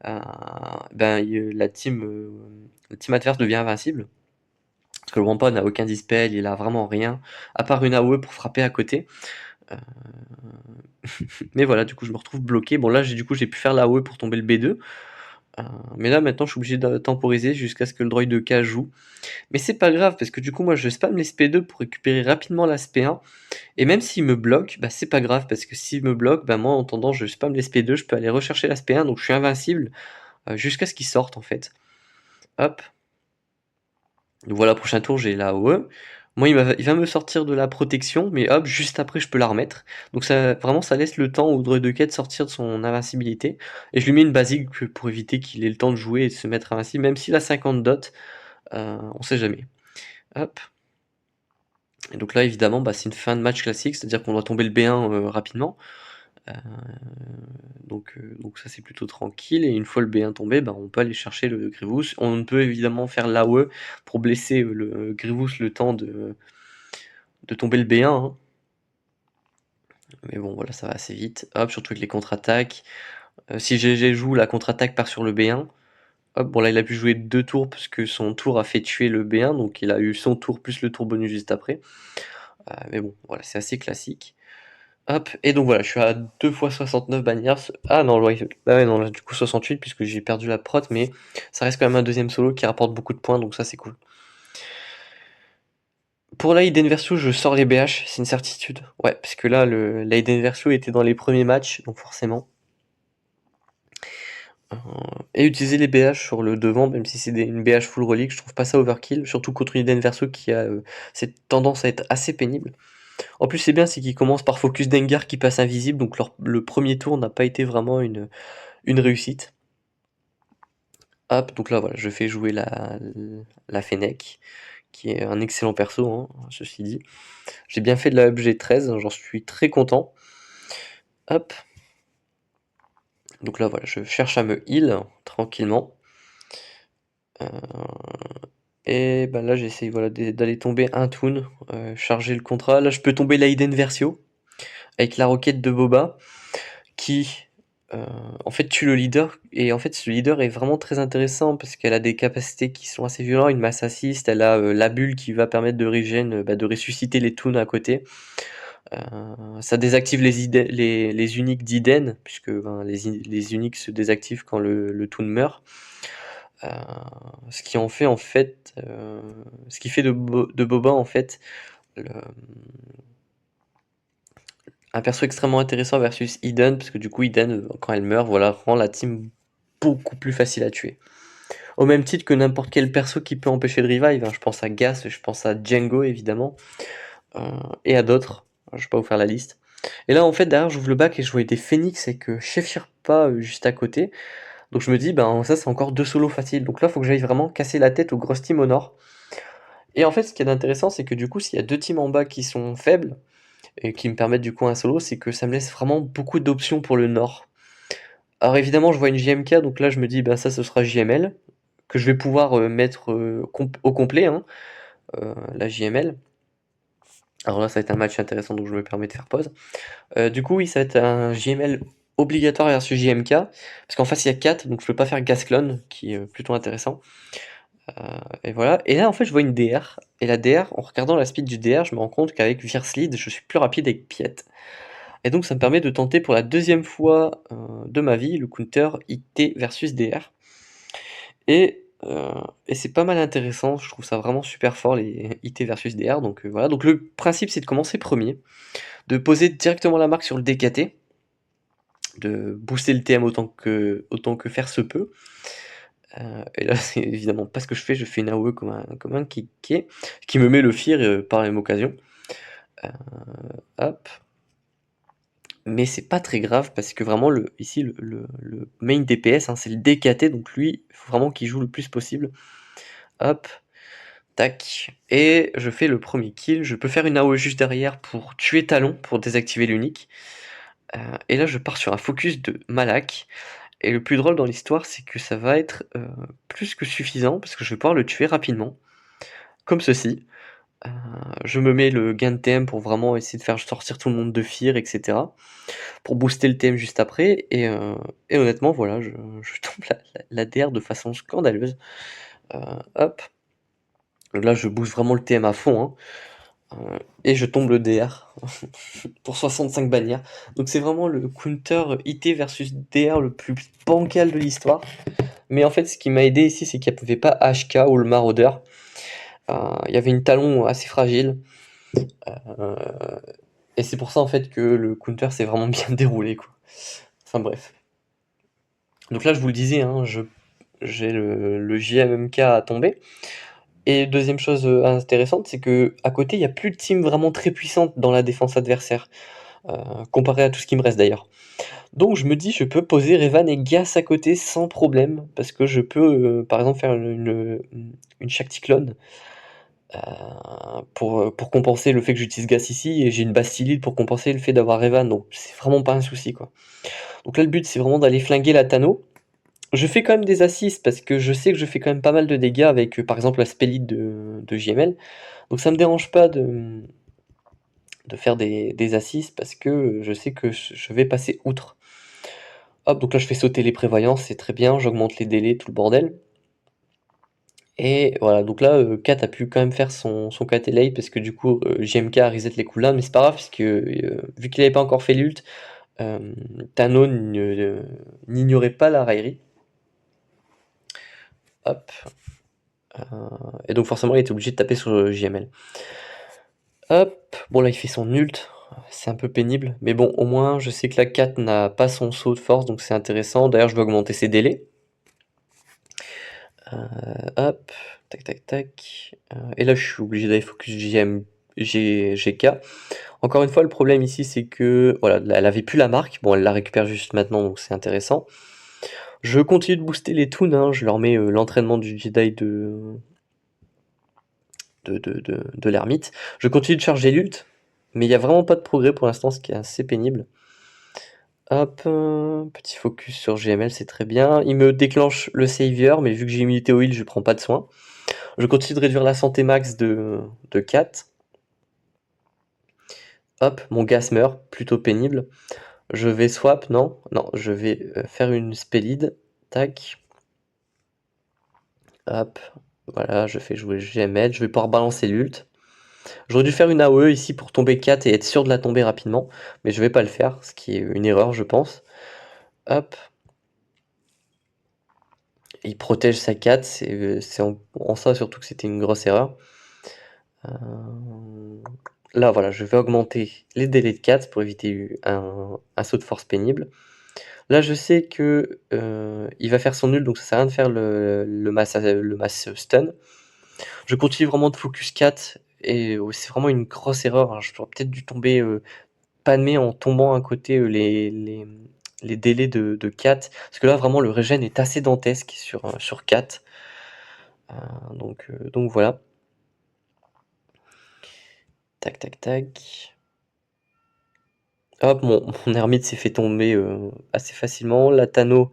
S1: euh, ben, la team adverse devient invincible. Parce que le Wampa n'a aucun dispel, il a vraiment rien, à part une AOE pour frapper à côté. Euh, Mais voilà, du coup, je me retrouve bloqué. Bon, là, j'ai pu faire l'AOE pour tomber le B2. Euh, Mais là, maintenant, je suis obligé de temporiser jusqu'à ce que le droid de K joue. Mais c'est pas grave, parce que du coup, moi, je spam les SP2 pour récupérer rapidement la SP1. Et même s'il me bloque, bah, c'est pas grave, parce que s'il me bloque, bah, moi, en attendant, je spam l'SP2, je peux aller rechercher l'SP1, donc je suis invincible jusqu'à ce qu'il sorte, en fait. Hop. Donc voilà, prochain tour, j'ai la AOE. Moi, il va me sortir de la protection, mais hop, juste après, je peux la remettre. Donc ça, vraiment, ça laisse le temps au droid de quête de sortir de son invincibilité. Et je lui mets une basique pour éviter qu'il ait le temps de jouer et de se mettre invincible, même s'il a 50 dots, on sait jamais. Hop. Et donc là, évidemment, bah, c'est une fin de match classique, c'est-à-dire qu'on doit tomber le B1 rapidement. Euh, donc ça c'est plutôt tranquille, et une fois le B1 tombé, bah, on peut aller chercher le Grievous. On peut évidemment faire l'AOE pour blesser le Grievous le temps de tomber le B1, hein. Mais bon voilà, ça va assez vite. Hop, surtout avec les contre-attaques. Si GG joue, la contre-attaque part sur le B1. Hop, bon là il a pu jouer 2 tours parce que son tour a fait tuer le B1, donc il a eu son tour plus le tour bonus juste après. Mais bon, voilà, c'est assez classique. Hop, et donc voilà, je suis à 2 fois 69 bannières. Ah non, ouais, bah ouais, non, là, du coup 68 puisque j'ai perdu la prot, mais ça reste quand même un deuxième solo qui rapporte beaucoup de points, donc ça c'est cool. Pour l'Aiden Versio, je sors les BH, c'est une certitude. Ouais, parce que là, l'Aiden Versio était dans les premiers matchs, donc forcément. Euh, et utiliser les BH sur le devant, même si c'est une BH full relic, je trouve pas ça overkill, surtout contre une Aiden Versio qui a cette tendance à être assez pénible. En plus, c'est bien, c'est qu'ils commencent par Focus Dengar qui passe invisible, donc le premier tour n'a pas été vraiment une réussite. Hop, donc là voilà, je fais jouer la Fennec, qui est un excellent perso, hein, ceci dit. J'ai bien fait de la UG 13, j'en suis très content. Hop. Donc là voilà, je cherche à me heal tranquillement. Euh, et ben là j'essaye voilà, d'aller tomber un toon, charger le contrat. Là je peux tomber l'Aiden Versio avec la roquette de Boba qui en fait tue le leader, et en fait ce leader est vraiment très intéressant parce qu'elle a des capacités qui sont assez violentes, une masse assist, elle a la bulle qui va permettre de regen, de ressusciter les toons à côté. Ça désactive les uniques d'Iden, puisque ben, les uniques se désactivent quand le toon meurt. Euh, ce qui en fait ce qui fait de Boba en fait le, un perso extrêmement intéressant versus Eden, parce que du coup Eden, quand elle meurt, voilà, rend la team beaucoup plus facile à tuer. Au même titre que n'importe quel perso qui peut empêcher le revive, hein. Je pense à Gas, je pense à Django évidemment, euh, et à d'autres, je vais pas vous faire la liste. Et là en fait derrière j'ouvre le bac et je voyais des Phoenix et que Chef pas juste à côté, donc je me dis ben ça c'est encore 2 solos faciles, donc là faut que j'aille vraiment casser la tête aux grosses teams au nord. Et en fait ce qui est intéressant c'est que du coup s'il y a 2 teams en bas qui sont faibles, et qui me permettent du coup un solo, c'est que ça me laisse vraiment beaucoup d'options pour le nord. Alors évidemment, je vois une JMK, donc là je me dis, ben ça ce sera JML, que je vais pouvoir mettre au complet, hein, la JML. Alors là, ça va être un match intéressant, donc je me permets de faire pause. Du coup, oui, ça va être un JML obligatoire versus JMK, parce qu'en face, il y a 4, donc je peux pas faire Gasclone, qui est plutôt intéressant. Et voilà. Et là, en fait, je vois une DR, et la DR, en regardant la speed du DR, je me rends compte qu'avec Verslead, je suis plus rapide avec Piet. Et donc, ça me permet de tenter pour la deuxième fois de ma vie le counter IT versus DR. Et c'est pas mal intéressant, je trouve ça vraiment super fort les IT versus DR. Donc voilà. Donc le principe, c'est de commencer premier, de poser directement la marque sur le DKT, de booster le TM autant que faire se peut. Et là, c'est évidemment pas ce que je fais une AOE comme un qui me met le fear par la même occasion. Hop. Mais c'est pas très grave parce que vraiment, ici, le main DPS, hein, c'est le DKT, donc lui, il faut vraiment qu'il joue le plus possible. Hop, tac. Et je fais le premier kill. Je peux faire une AOE juste derrière pour tuer Talon, pour désactiver l'unique. Et là, je pars sur un focus de Malak. Et le plus drôle dans l'histoire, c'est que ça va être plus que suffisant parce que je vais pouvoir le tuer rapidement, comme ceci. Je me mets le gain de TM pour vraiment essayer de faire sortir tout le monde de fear, etc. Pour booster le TM juste après. Et honnêtement, voilà, je tombe la DR de façon scandaleuse. Hop. Donc là, je booste vraiment le TM à fond. Hein. Et je tombe le DR pour 65 bannières. Donc c'est vraiment le counter IT versus DR le plus bancal de l'histoire. Mais en fait, ce qui m'a aidé ici, c'est qu'il n'y avait pas HK ou le maraudeur. Il y avait une talon assez fragile. Euh, et c'est pour ça en fait que le counter s'est vraiment bien déroulé, quoi. Enfin bref. Donc là, je vous le disais, hein, j'ai le JMMK à tomber. Et deuxième chose intéressante, c'est que à côté, il n'y a plus de team vraiment très puissante dans la défense adversaire, comparé à tout ce qui me reste d'ailleurs. Donc je me dis, je peux poser Revan et Gas à côté sans problème, parce que je peux, par exemple, faire une Shakti clone pour compenser le fait que j'utilise Gas ici, et j'ai une Bastillide pour compenser le fait d'avoir Revan, donc c'est vraiment pas un souci, quoi. Donc là, le but, c'est vraiment d'aller flinguer la Tano. Je fais quand même des assists, parce que je sais que je fais quand même pas mal de dégâts avec, par exemple, la Spellide de JML. Donc ça me dérange pas de faire des assists, parce que je sais que je vais passer outre. Hop, donc là je fais sauter les prévoyances, c'est très bien, j'augmente les délais, tout le bordel. Et voilà, donc là, Kat a pu quand même faire son KT late, parce que du coup, JMK a reset les cooldowns, mais c'est pas grave, parce que vu qu'il avait pas encore fait l'ult, Tano n'ignorait pas la raillerie. Hop. Et donc forcément, il était obligé de taper sur JML. Hop, bon là il fait son ult, c'est un peu pénible, mais bon, au moins je sais que la 4 n'a pas son saut de force, donc c'est intéressant. D'ailleurs, je vais augmenter ses délais. Hop, tac tac tac. Et là, je suis obligé d'aller focus GK. Encore une fois, le problème ici, c'est que voilà, elle avait plus la marque. Bon, elle la récupère juste maintenant, donc c'est intéressant. Je continue de booster les toons, hein. Je leur mets l'entraînement du Jedi de l'ermite. Je continue de charger l'ult, mais il n'y a vraiment pas de progrès pour l'instant, ce qui est assez pénible. Hop, petit focus sur GML, c'est très bien. Il me déclenche le savior, mais vu que j'ai immunité au heal, je prends pas de soin. Je continue de réduire la santé max de 4. Hop, mon gas meurt, plutôt pénible. Je vais swap, non, je vais faire une spellide. Tac. Hop, voilà, je fais jouer GML. Je vais pouvoir balancer l'ult. J'aurais dû faire une AOE ici pour tomber 4 et être sûr de la tomber rapidement, mais je vais pas le faire, ce qui est une erreur, je pense. Hop. Il protège sa 4, c'est en ça surtout que c'était une grosse erreur. Là, voilà, je vais augmenter les délais de 4 pour éviter un saut de force pénible. Là, je sais que il va faire son nul, donc ça sert à rien de faire le mass stun. Je continue vraiment de focus 4, et c'est vraiment une grosse erreur. Hein. J'aurais peut-être dû tomber palmé en tombant à côté les délais de 4. Parce que là, vraiment, le régène est assez dantesque sur 4. Donc voilà. Tac, tac, tac. Hop, mon ermite s'est fait tomber assez facilement. La Tano,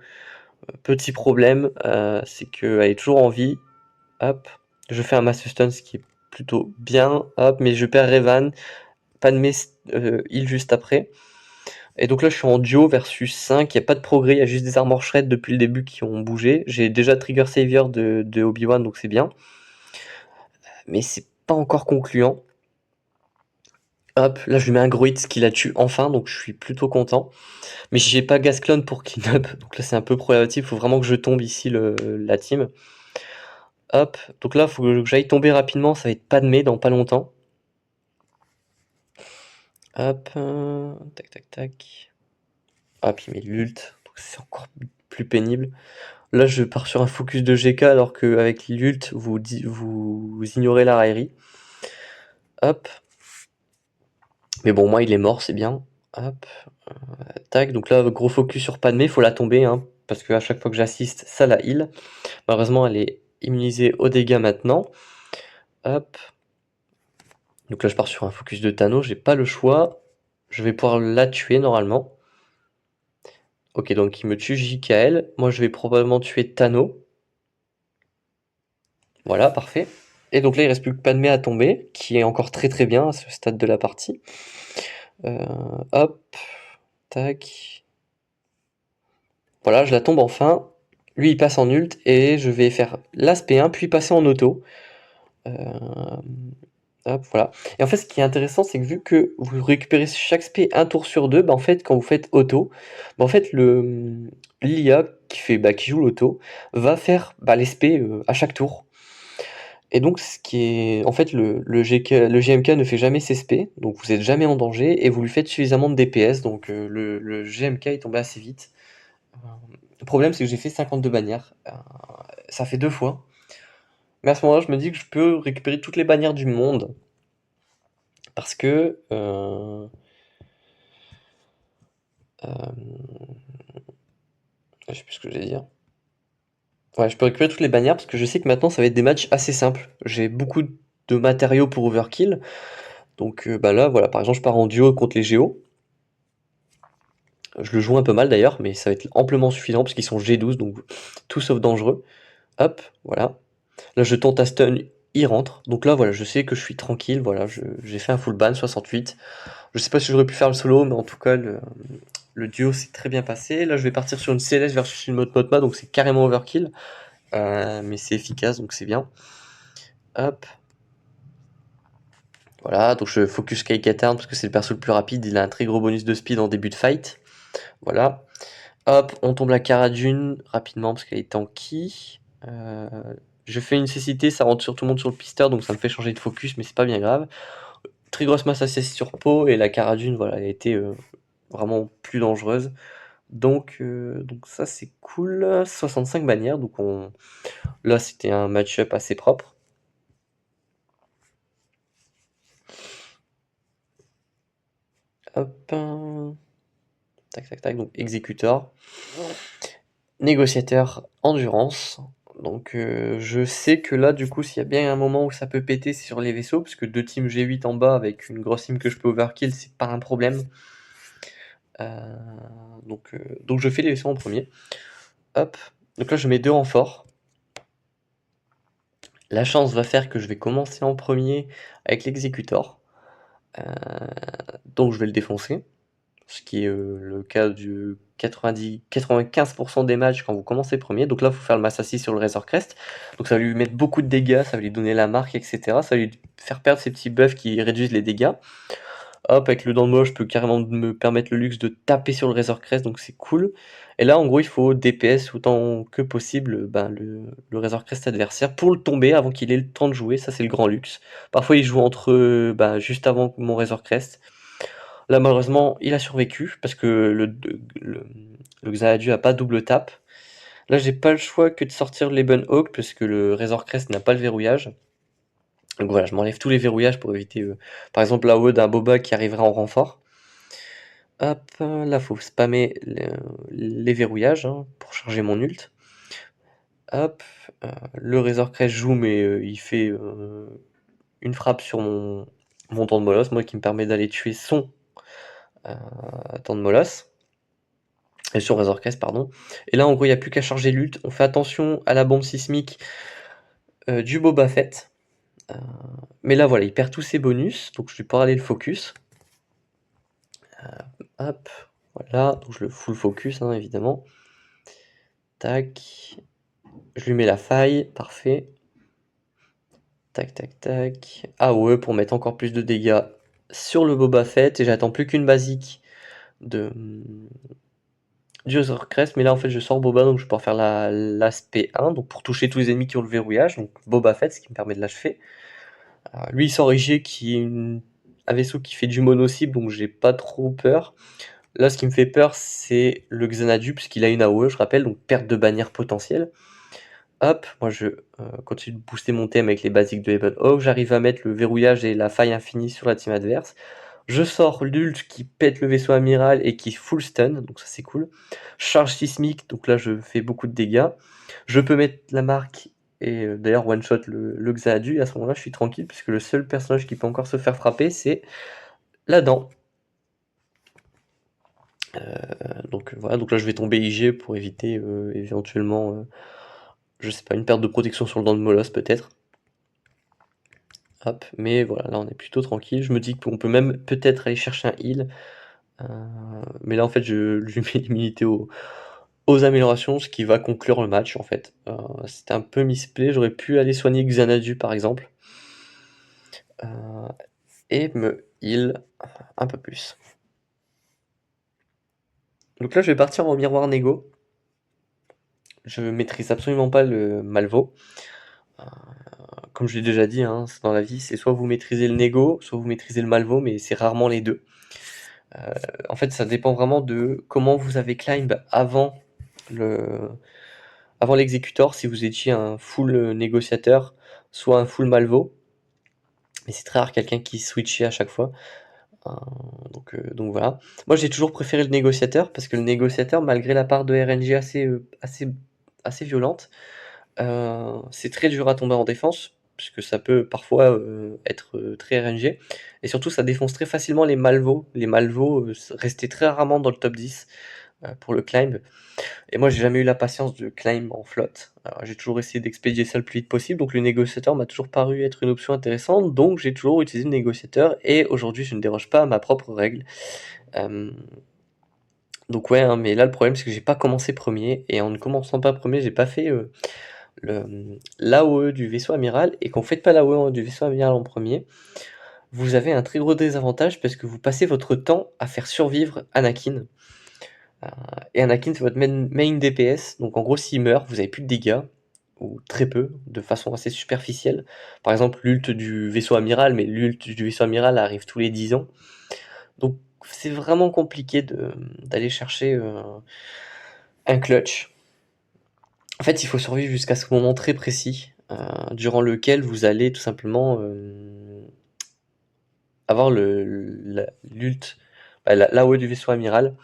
S1: petit problème, c'est qu'elle est toujours en vie. Hop, je fais un mass stun, ce qui est plutôt bien. Hop, mais je perds Revan. Padmé heal juste après. Et donc là, je suis en duo versus 5, il n'y a pas de progrès, il y a juste des armor shred depuis le début qui ont bougé. J'ai déjà Trigger Savior de Obi-Wan, donc c'est bien. Mais c'est pas encore concluant. Hop, là je lui mets un gros hit qui la tue enfin, donc je suis plutôt content. Mais j'ai pas Gas Clone pour clean up, donc là c'est un peu problématique, faut vraiment que je tombe ici la team. Hop, donc là faut que j'aille tomber rapidement, ça va être Padmé dans pas longtemps. Hop, tac tac tac. Hop, il met l'ult, donc c'est encore plus pénible. Là je pars sur un focus de GK alors qu'avec l'ult vous ignorez la raillerie. Hop. Mais bon, moi il est mort, c'est bien. Hop. Tac, donc là gros focus sur Padmé, faut la tomber, hein, parce qu'à chaque fois que j'assiste, ça la heal. Malheureusement elle est immunisée aux dégâts maintenant. Hop. Donc là je pars sur un focus de Thanos, j'ai pas le choix. Je vais pouvoir la tuer normalement. Ok, donc il me tue JKL. Moi je vais probablement tuer Thanos. Voilà, parfait. Et donc là il reste plus que Padmé à tomber, qui est encore très très bien à ce stade de la partie. Hop. Tac. Voilà, je la tombe enfin. Lui il passe en ult et je vais faire l'aspect 1 puis passer en auto. Hop, voilà. Et en fait, ce qui est intéressant, c'est que vu que vous récupérez chaque spé un tour sur deux, bah, en fait, quand vous faites auto, bah, en fait, l'IA qui joue l'auto va faire les spés à chaque tour. Et donc, ce qui est. En fait, le GMK ne fait jamais ses spés, donc vous n'êtes jamais en danger, et vous lui faites suffisamment de DPS, donc le GMK est tombé assez vite. Le problème, c'est que j'ai fait 52 bannières. Ça fait 2 fois. Mais à ce moment-là, je me dis que je peux récupérer toutes les bannières du monde. Parce que. Je sais plus ce que j'allais dire. Ouais, je peux récupérer toutes les bannières parce que je sais que maintenant ça va être des matchs assez simples. J'ai beaucoup de matériaux pour overkill. Donc là, voilà, par exemple, je pars en duo contre les Géos. Je le joue un peu mal d'ailleurs, mais ça va être amplement suffisant parce qu'ils sont G12, donc tout sauf dangereux. Hop, voilà. Là, je tente à stun, il rentre. Donc là, voilà, je sais que je suis tranquille. Voilà, j'ai fait un full ban, 68. Je sais pas si j'aurais pu faire le solo, mais en tout cas, le duo s'est très bien passé. Là, je vais partir sur une CLS versus une Motma, donc c'est carrément overkill. Mais c'est efficace, donc c'est bien. Hop. Voilà, donc je focus Kaikatan parce que c'est le perso le plus rapide. Il a un très gros bonus de speed en début de fight. Voilà. Hop, on tombe la Cara Dune rapidement parce qu'elle est tanky. Je fais une cécité, ça rentre sur tout le monde sur le pisteur, donc ça me fait changer de focus, mais c'est pas bien grave. Très grosse masse assez sur peau, et la Cara Dune, voilà, elle a été vraiment plus dangereuse. Donc ça c'est cool. 65 bannières, donc là c'était un match-up assez propre. Hop. Tac tac tac, donc exécuteur. Négociateur endurance. Donc je sais que là du coup s'il y a bien un moment où ça peut péter c'est sur les vaisseaux, parce que 2 teams G8 en bas avec une grosse team que je peux overkill, c'est pas un problème. Donc je fais les vaisseaux en premier. Hop. Donc là je mets 2 renforts. La chance va faire que je vais commencer en premier avec l'exécutor. Donc je vais le défoncer. Ce qui est le cas du 95% des matchs quand vous commencez premier. Donc là, il faut faire le Massassi sur le Razor Crest. Donc ça va lui mettre beaucoup de dégâts, ça va lui donner la marque, etc. Ça va lui faire perdre ses petits buffs qui réduisent les dégâts. Hop, avec le Danmo, je peux carrément me permettre le luxe de taper sur le Razor Crest, donc c'est cool. Et là, en gros, il faut DPS autant que possible le Razor Crest adversaire pour le tomber avant qu'il ait le temps de jouer. Ça, c'est le grand luxe. Parfois, il joue juste avant mon Razor Crest. Là, malheureusement, il a survécu parce que le Xanadu a pas double tap. Là, j'ai pas le choix que de sortir l'Eben Hawk parce que le Razor Crest n'a pas le verrouillage. Donc voilà, je m'enlève tous les verrouillages pour éviter, par exemple, la d'un Boba qui arriverait en renfort. Hop, là, faut spammer les verrouillages pour charger mon ult. Hop, le Razor Crest joue, mais il fait une frappe sur mon temps de molosse, moi qui me permet d'aller tuer son temps de molosse. Et sur Razor Crest, pardon. Et là, en gros, il n'y a plus qu'à charger l'ult. On fait attention à la bombe sismique du Boba Fett. Mais là, voilà, il perd tous ses bonus, donc je vais pouvoir aller le focus. Hop, voilà, donc je le full focus, hein, évidemment. Tac, je lui mets la faille, parfait. Tac, tac, tac. Ah ouais, pour mettre encore plus de dégâts sur le Boba Fett, et j'attends plus qu'une basique de du Crest, mais là en fait je sors Boba, donc je vais pouvoir faire l'aspect 1, donc pour toucher tous les ennemis qui ont le verrouillage, donc Boba Fett, ce qui me permet de l'achever. Lui il sort IG qui est un vaisseau qui fait du mono-cible, donc j'ai pas trop peur. Là ce qui me fait peur c'est le Xanadu, puisqu'il a une AOE, je rappelle, donc perte de bannière potentielle. Hop, moi je continue de booster mon thème avec les basiques de Heaven Hawk, j'arrive à mettre le verrouillage et la faille infinie sur la team adverse. Je sors l'ult qui pète le vaisseau amiral et qui full stun, donc ça c'est cool. Charge sismique, donc là je fais beaucoup de dégâts. Je peux mettre la marque et d'ailleurs one shot le Xanadu, et à ce moment-là je suis tranquille puisque le seul personnage qui peut encore se faire frapper c'est la dent. Donc voilà, donc là je vais tomber IG pour éviter éventuellement, je sais pas, une perte de protection sur le dent de Molosse peut-être. Hop, mais voilà, là on est plutôt tranquille. Je me dis qu'on peut même peut-être aller chercher un heal. Mais là en fait je lui mets l'immunité aux améliorations, ce qui va conclure le match en fait. C'était un peu misplay, j'aurais pu aller soigner Xanadu par exemple. Et me heal un peu plus. Donc là je vais partir en miroir négo. Je maîtrise absolument pas le Malvo. Comme je l'ai déjà dit, hein, dans la vie, c'est soit vous maîtrisez le négo, soit vous maîtrisez le Malvo, mais c'est rarement les deux. En fait, ça dépend vraiment de comment vous avez climb avant l'exécutor, si vous étiez un full négociateur, soit un full Malvo. Mais c'est très rare quelqu'un qui switchait à chaque fois. Donc voilà. Moi j'ai toujours préféré le négociateur, parce que le négociateur, malgré la part de RNG assez violente, c'est très dur à tomber en défense, puisque ça peut parfois être très RNG. Et surtout ça défonce très facilement les Malvos. Les Malvos restaient très rarement dans le top 10 pour le climb. Et moi j'ai jamais eu la patience de climb en flotte. Alors, j'ai toujours essayé d'expédier ça le plus vite possible, donc le négociateur m'a toujours paru être une option intéressante, donc j'ai toujours utilisé le négociateur, et aujourd'hui je ne déroge pas à ma propre règle. Donc ouais, hein, mais là le problème c'est que j'ai pas commencé premier, et en ne commençant pas premier, j'ai pas fait l'AOE du vaisseau amiral, et quand vous faites pas l'AOE du vaisseau amiral en premier, vous avez un très gros désavantage parce que vous passez votre temps à faire survivre Anakin. Et Anakin, c'est votre main DPS, donc en gros, s'il meurt, vous avez plus de dégâts, ou très peu, de façon assez superficielle. Par exemple, l'ult du vaisseau amiral, mais l'ult du vaisseau amiral arrive tous les 10 ans. Donc c'est vraiment compliqué d'aller chercher un clutch. En fait, il faut survivre jusqu'à ce moment très précis, durant lequel vous allez tout simplement avoir l'ult, l'AOE du vaisseau amiral.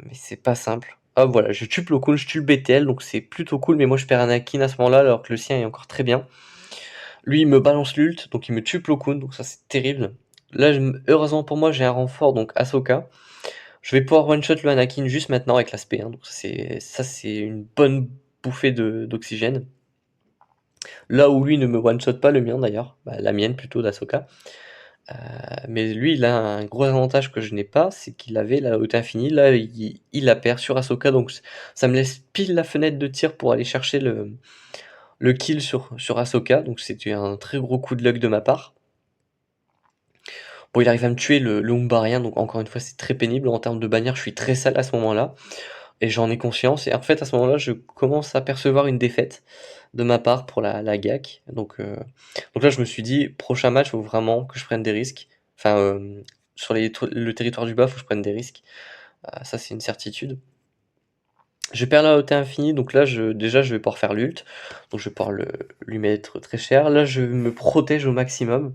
S1: Mais c'est pas simple. Hop, voilà, je tue Plo Koon, je tue le BTL, donc c'est plutôt cool, mais moi je perds Anakin à ce moment-là, alors que le sien est encore très bien. Lui, il me balance l'ult, donc il me tue Plo Koon, donc ça c'est terrible. Là, heureusement pour moi, j'ai un renfort, donc Ahsoka. Je vais pouvoir one-shot le Anakin juste maintenant avec l'aspect 1, donc ça c'est une bonne bouffée d'oxygène. Là où lui ne me one-shot pas, le mien d'ailleurs, la mienne plutôt d'Ahsoka. Mais lui, il a un gros avantage que je n'ai pas, c'est qu'il avait la haute infinie. Là, il la perd sur Ahsoka, donc ça me laisse pile la fenêtre de tir pour aller chercher le kill sur Ahsoka, donc c'était un très gros coup de luck de ma part. Bon, il arrive à me tuer le Umbarien, donc encore une fois, c'est très pénible. En termes de bannière, je suis très sale à ce moment-là, et j'en ai conscience. Et en fait, à ce moment-là, je commence à percevoir une défaite de ma part pour la GAC. Donc là, je me suis dit, prochain match, il faut vraiment que je prenne des risques. Enfin, sur le territoire du bas, il faut que je prenne des risques. Ça, c'est une certitude. Je perds la haute infinie, donc là, déjà, je vais pouvoir faire l'ult. Donc je vais pouvoir lui mettre très cher. Là, je me protège au maximum.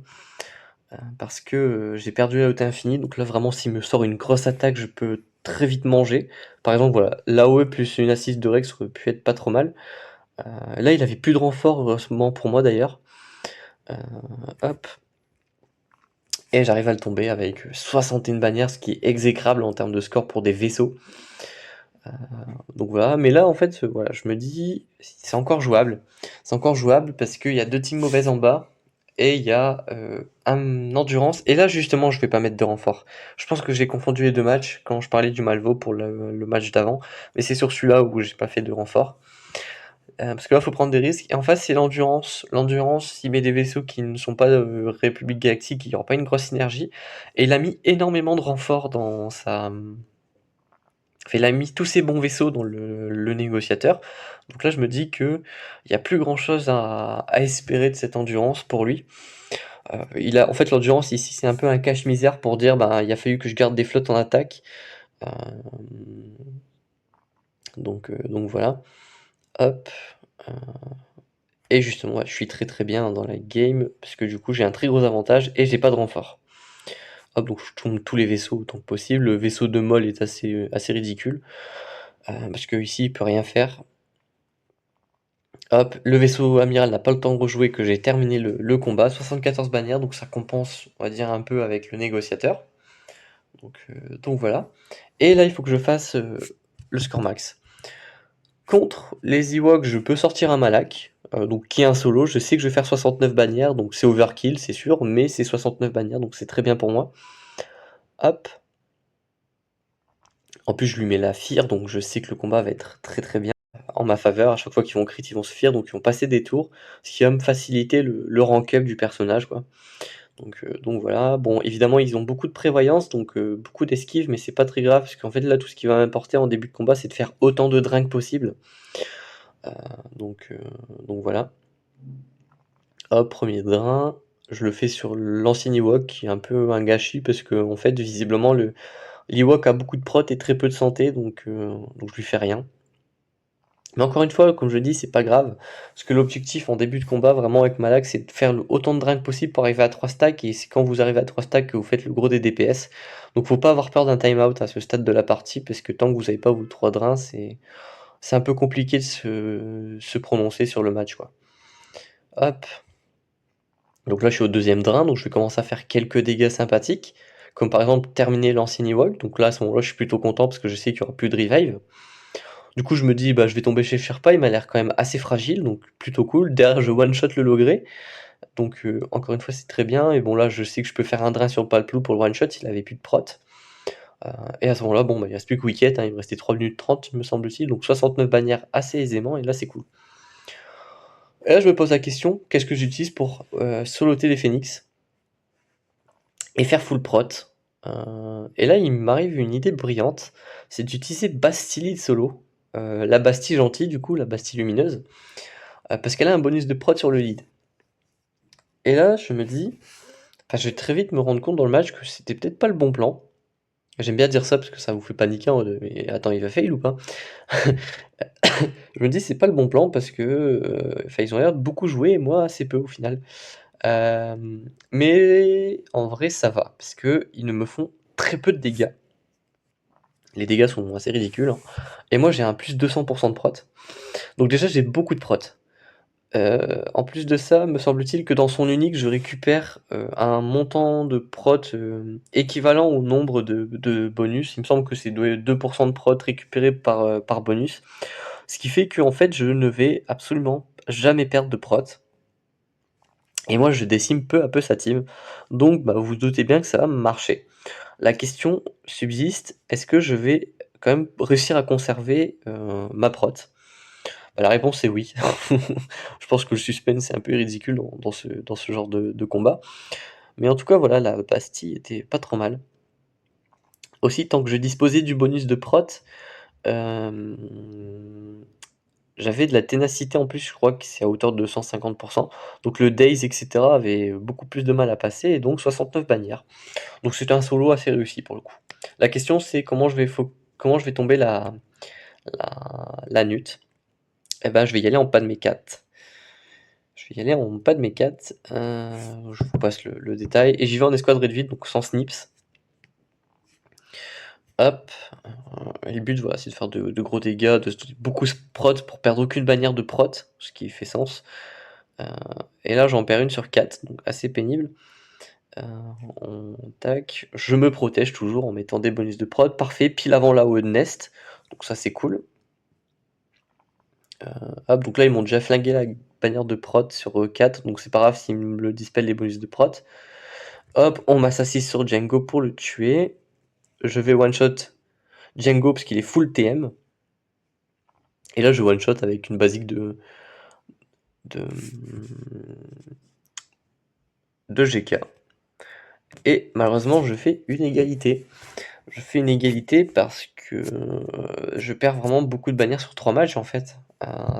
S1: Parce que j'ai perdu la haute infinie. Donc là, vraiment, s'il me sort une grosse attaque, je peux très vite manger. Par exemple, voilà, l'AOE plus une assist de Rex aurait pu être pas trop mal. Là, il avait plus de renfort, heureusement pour moi d'ailleurs. Hop. Et j'arrive à le tomber avec 61 bannières, ce qui est exécrable en termes de score pour des vaisseaux. Donc voilà, mais là en fait, voilà, je me dis, c'est encore jouable. C'est encore jouable parce qu'il y a deux teams mauvaises en bas. et il y a un endurance. Et là, justement, je vais pas mettre de renfort. Je pense que j'ai confondu les deux matchs quand je parlais du Malvo pour le match d'avant, mais c'est sur celui-là où j'ai pas fait de renfort. Parce que là, faut prendre des risques. Et en face, c'est l'endurance. L'endurance, il met des vaisseaux qui ne sont pas République Galactique, qui n'auront pas une grosse synergie. Et il a mis énormément de renforts dans sa. Enfin, il a mis tous ses bons vaisseaux dans le négociateur. Donc là, je me dis que il y a plus grand chose à espérer de cette endurance pour lui. En fait, l'endurance ici, c'est un peu un cache-misère pour dire, bah, il a fallu que je garde des flottes en attaque. Euh, donc voilà. Hop. Euh, Et justement, ouais, je suis très très bien dans la game, parce que du coup j'ai un très gros avantage et j'ai pas de renfort. Hop, donc je tourne tous les vaisseaux autant que possible. Le vaisseau de Moll est assez ridicule, parce que ici il peut rien faire. Hop, le vaisseau amiral n'a pas le temps de rejouer, que j'ai terminé le combat. 74 bannières, donc ça compense, on va dire, un peu avec le négociateur. Donc voilà. Et là, il faut que je fasse le score max. Contre les Ewoks, je peux sortir un Malak, donc qui est un solo. Je sais que je vais faire 69 bannières, donc c'est overkill, c'est sûr, mais c'est 69 bannières, donc c'est très bien pour moi. Hop. En plus, je lui mets la fear, donc je sais que le combat va être très très bien en ma faveur. À chaque fois qu'ils vont crit, ils vont se fear, donc ils vont passer des tours, ce qui va me faciliter le rank up du personnage, quoi. Donc voilà. Bon, évidemment, ils ont beaucoup de prévoyance, donc beaucoup d'esquive, mais c'est pas très grave, parce qu'en fait, là, tout ce qui va m'importer en début de combat, c'est de faire autant de drain que possible. Euh, donc, euh, donc voilà. Hop, premier drain. Je le fais sur l'ancien Ewok, qui est un peu un gâchis, parce que en fait, visiblement, l'Ewok a beaucoup de prot et très peu de santé, donc je lui fais rien. Mais encore une fois, comme je dis, c'est pas grave, parce que l'objectif en début de combat, vraiment avec Malak, c'est de faire autant de drains que possible pour arriver à 3 stacks, et c'est quand vous arrivez à 3 stacks que vous faites le gros des DPS. Donc faut pas avoir peur d'un timeout à ce stade de la partie, parce que tant que vous n'avez pas vos 3 drains, c'est un peu compliqué de se prononcer sur le match, quoi. Hop. Donc là, je suis au deuxième drain, donc je vais commencer à faire quelques dégâts sympathiques, comme par exemple terminer l'ancien Ewok. Donc là, à ce moment-là, je suis plutôt content parce que je sais qu'il n'y aura plus de revive. Du coup, je me dis, bah, je vais tomber chez Sherpa, il m'a l'air quand même assez fragile, donc plutôt cool. Derrière, je one-shot le Logré, donc encore une fois, c'est très bien. Et bon, là, je sais que je peux faire un drain sur le Palplou pour le one-shot, il avait plus de prot. Et à ce moment-là, bon, bah, il reste plus que Wicket, hein, il me restait 3 minutes 30, me semble-t-il, donc 69 bannières assez aisément, et là, c'est cool. Et là, je me pose la question, qu'est-ce que j'utilise pour soloter les Phoenix et faire full prot. Et là, il m'arrive une idée brillante, c'est d'utiliser Bastille solo, la Bastille gentille du coup, la Bastille lumineuse, parce qu'elle a un bonus de prot sur le lead. Et là, je me dis, enfin, je vais très vite me rendre compte dans le match que c'était peut-être pas le bon plan. J'aime bien dire ça parce que ça vous fait paniquer en mode, mais attends, il va fail ou pas? Je me dis, c'est pas le bon plan parce que, enfin, ils ont l'air de beaucoup jouer et moi assez peu au final. Mais en vrai, ça va, parce que ils ne me font très peu de dégâts. Les dégâts sont assez ridicules, hein. Et moi, j'ai un plus 200% de prot. Donc déjà, j'ai beaucoup de prot. En plus de ça, me semble-t-il que dans son unique, je récupère un montant de prot équivalent au nombre de bonus. Il me semble que c'est 2% de prot récupéré par bonus. Ce qui fait qu'en fait, je ne vais absolument jamais perdre de prot. Et moi, je décime peu à peu sa team. Donc, bah, vous vous doutez bien que ça va marcher. La question subsiste, est-ce que je vais quand même réussir à conserver ma prot? Bah, la réponse est oui. Je pense que le suspense est un peu ridicule dans ce genre de combat. Mais en tout cas, voilà, la Bastille était pas trop mal. Aussi, tant que je disposais du bonus de prot, euh, j'avais de la ténacité en plus, je crois que c'est à hauteur de 150%. Donc le Daze, etc. avait beaucoup plus de mal à passer, et donc 69 bannières. Donc c'était un solo assez réussi pour le coup. La question c'est comment je vais tomber la nut. Eh ben je vais y aller en pas de mes 4. Je vais y aller en pas de mes 4. Je vous passe le détail. Et j'y vais en escouade réduite, donc sans snips. Hop. Et le but, voilà, c'est de faire de gros dégâts, beaucoup de prot pour perdre aucune bannière de prot, ce qui fait sens. Euh, et là, j'en perds une sur 4, donc assez pénible. Tac. Je me protège toujours en mettant des bonus de prod. Parfait, pile avant la haut de nest. Donc ça, c'est cool. Hop, donc là, ils m'ont déjà flingué bannière de prot sur 4, donc c'est pas grave s'il me le dispelle les bonus de prot. Hop, on m'assassine sur Django pour le tuer. Je vais one-shot Django parce qu'il est full TM. Et là, je one-shot avec une basique de, de GK. Et malheureusement, je fais une égalité. Je fais une égalité parce que je perds vraiment beaucoup de bannières sur 3 matchs en fait.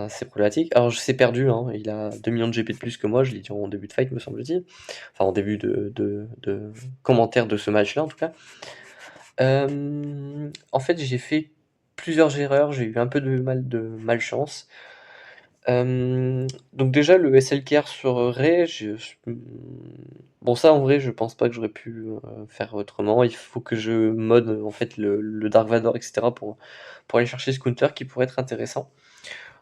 S1: C'est problématique. Alors je sais perdu, hein, il a 2 millions de GP de plus que moi, je l'ai dit en début de fight me semble-t-il. Enfin en début de commentaire de ce match-là en tout cas. En fait j'ai fait plusieurs erreurs, j'ai eu un peu de malchance. Donc déjà le SLKR sur Ray, bon ça en vrai je pense pas que j'aurais pu faire autrement, il faut que je mode en fait le Dark Vador etc pour aller chercher ce counter qui pourrait être intéressant.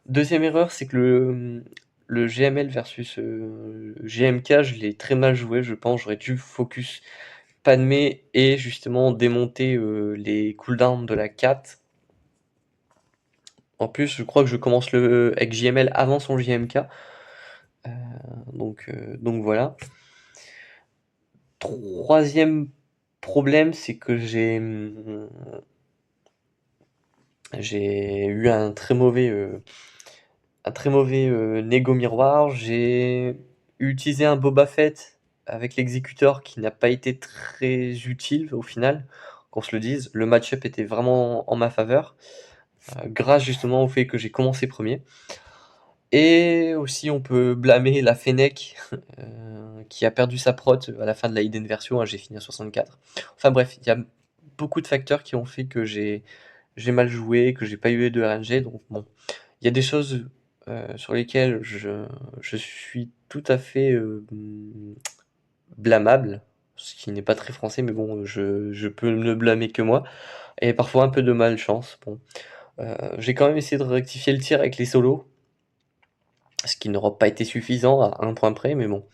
S1: Deuxième erreur c'est que le GML versus GMK je l'ai très mal joué je pense, j'aurais dû focus Padmé et justement démonter les cooldowns de la 4. En plus, je crois que je commence le avec JML avant son JMK. Donc voilà. Troisième problème, c'est que j'ai eu un très mauvais négo miroir. J'ai utilisé un Boba Fett avec l'exécuteur qui n'a pas été très utile au final, qu'on se le dise. Le match-up était vraiment en ma faveur, grâce justement au fait que j'ai commencé premier. Et aussi, on peut blâmer la Fennec qui a perdu sa prot à la fin de la Hidden Version. Hein, j'ai fini à 64. Enfin bref, il y a beaucoup de facteurs qui ont fait que j'ai mal joué, que j'ai pas eu de RNG. Donc bon, il y a des choses sur lesquelles je suis tout à fait blâmable, ce qui n'est pas très français, mais bon, je peux ne blâmer que moi. Et parfois un peu de malchance. Bon, j'ai quand même essayé de rectifier le tir avec les solos. Ce qui n'aura pas été suffisant à un point près, mais bon.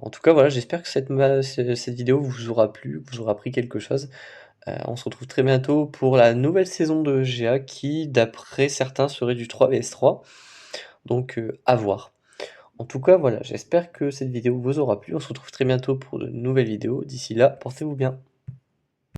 S1: En tout cas, voilà, j'espère que cette vidéo vous aura plu, vous aura appris quelque chose. On se retrouve très bientôt pour la nouvelle saison de GA qui, d'après certains, serait du 3 vs 3. Donc, à voir. En tout cas, voilà, j'espère que cette vidéo vous aura plu. On se retrouve très bientôt pour de nouvelles vidéos. D'ici là, portez-vous bien.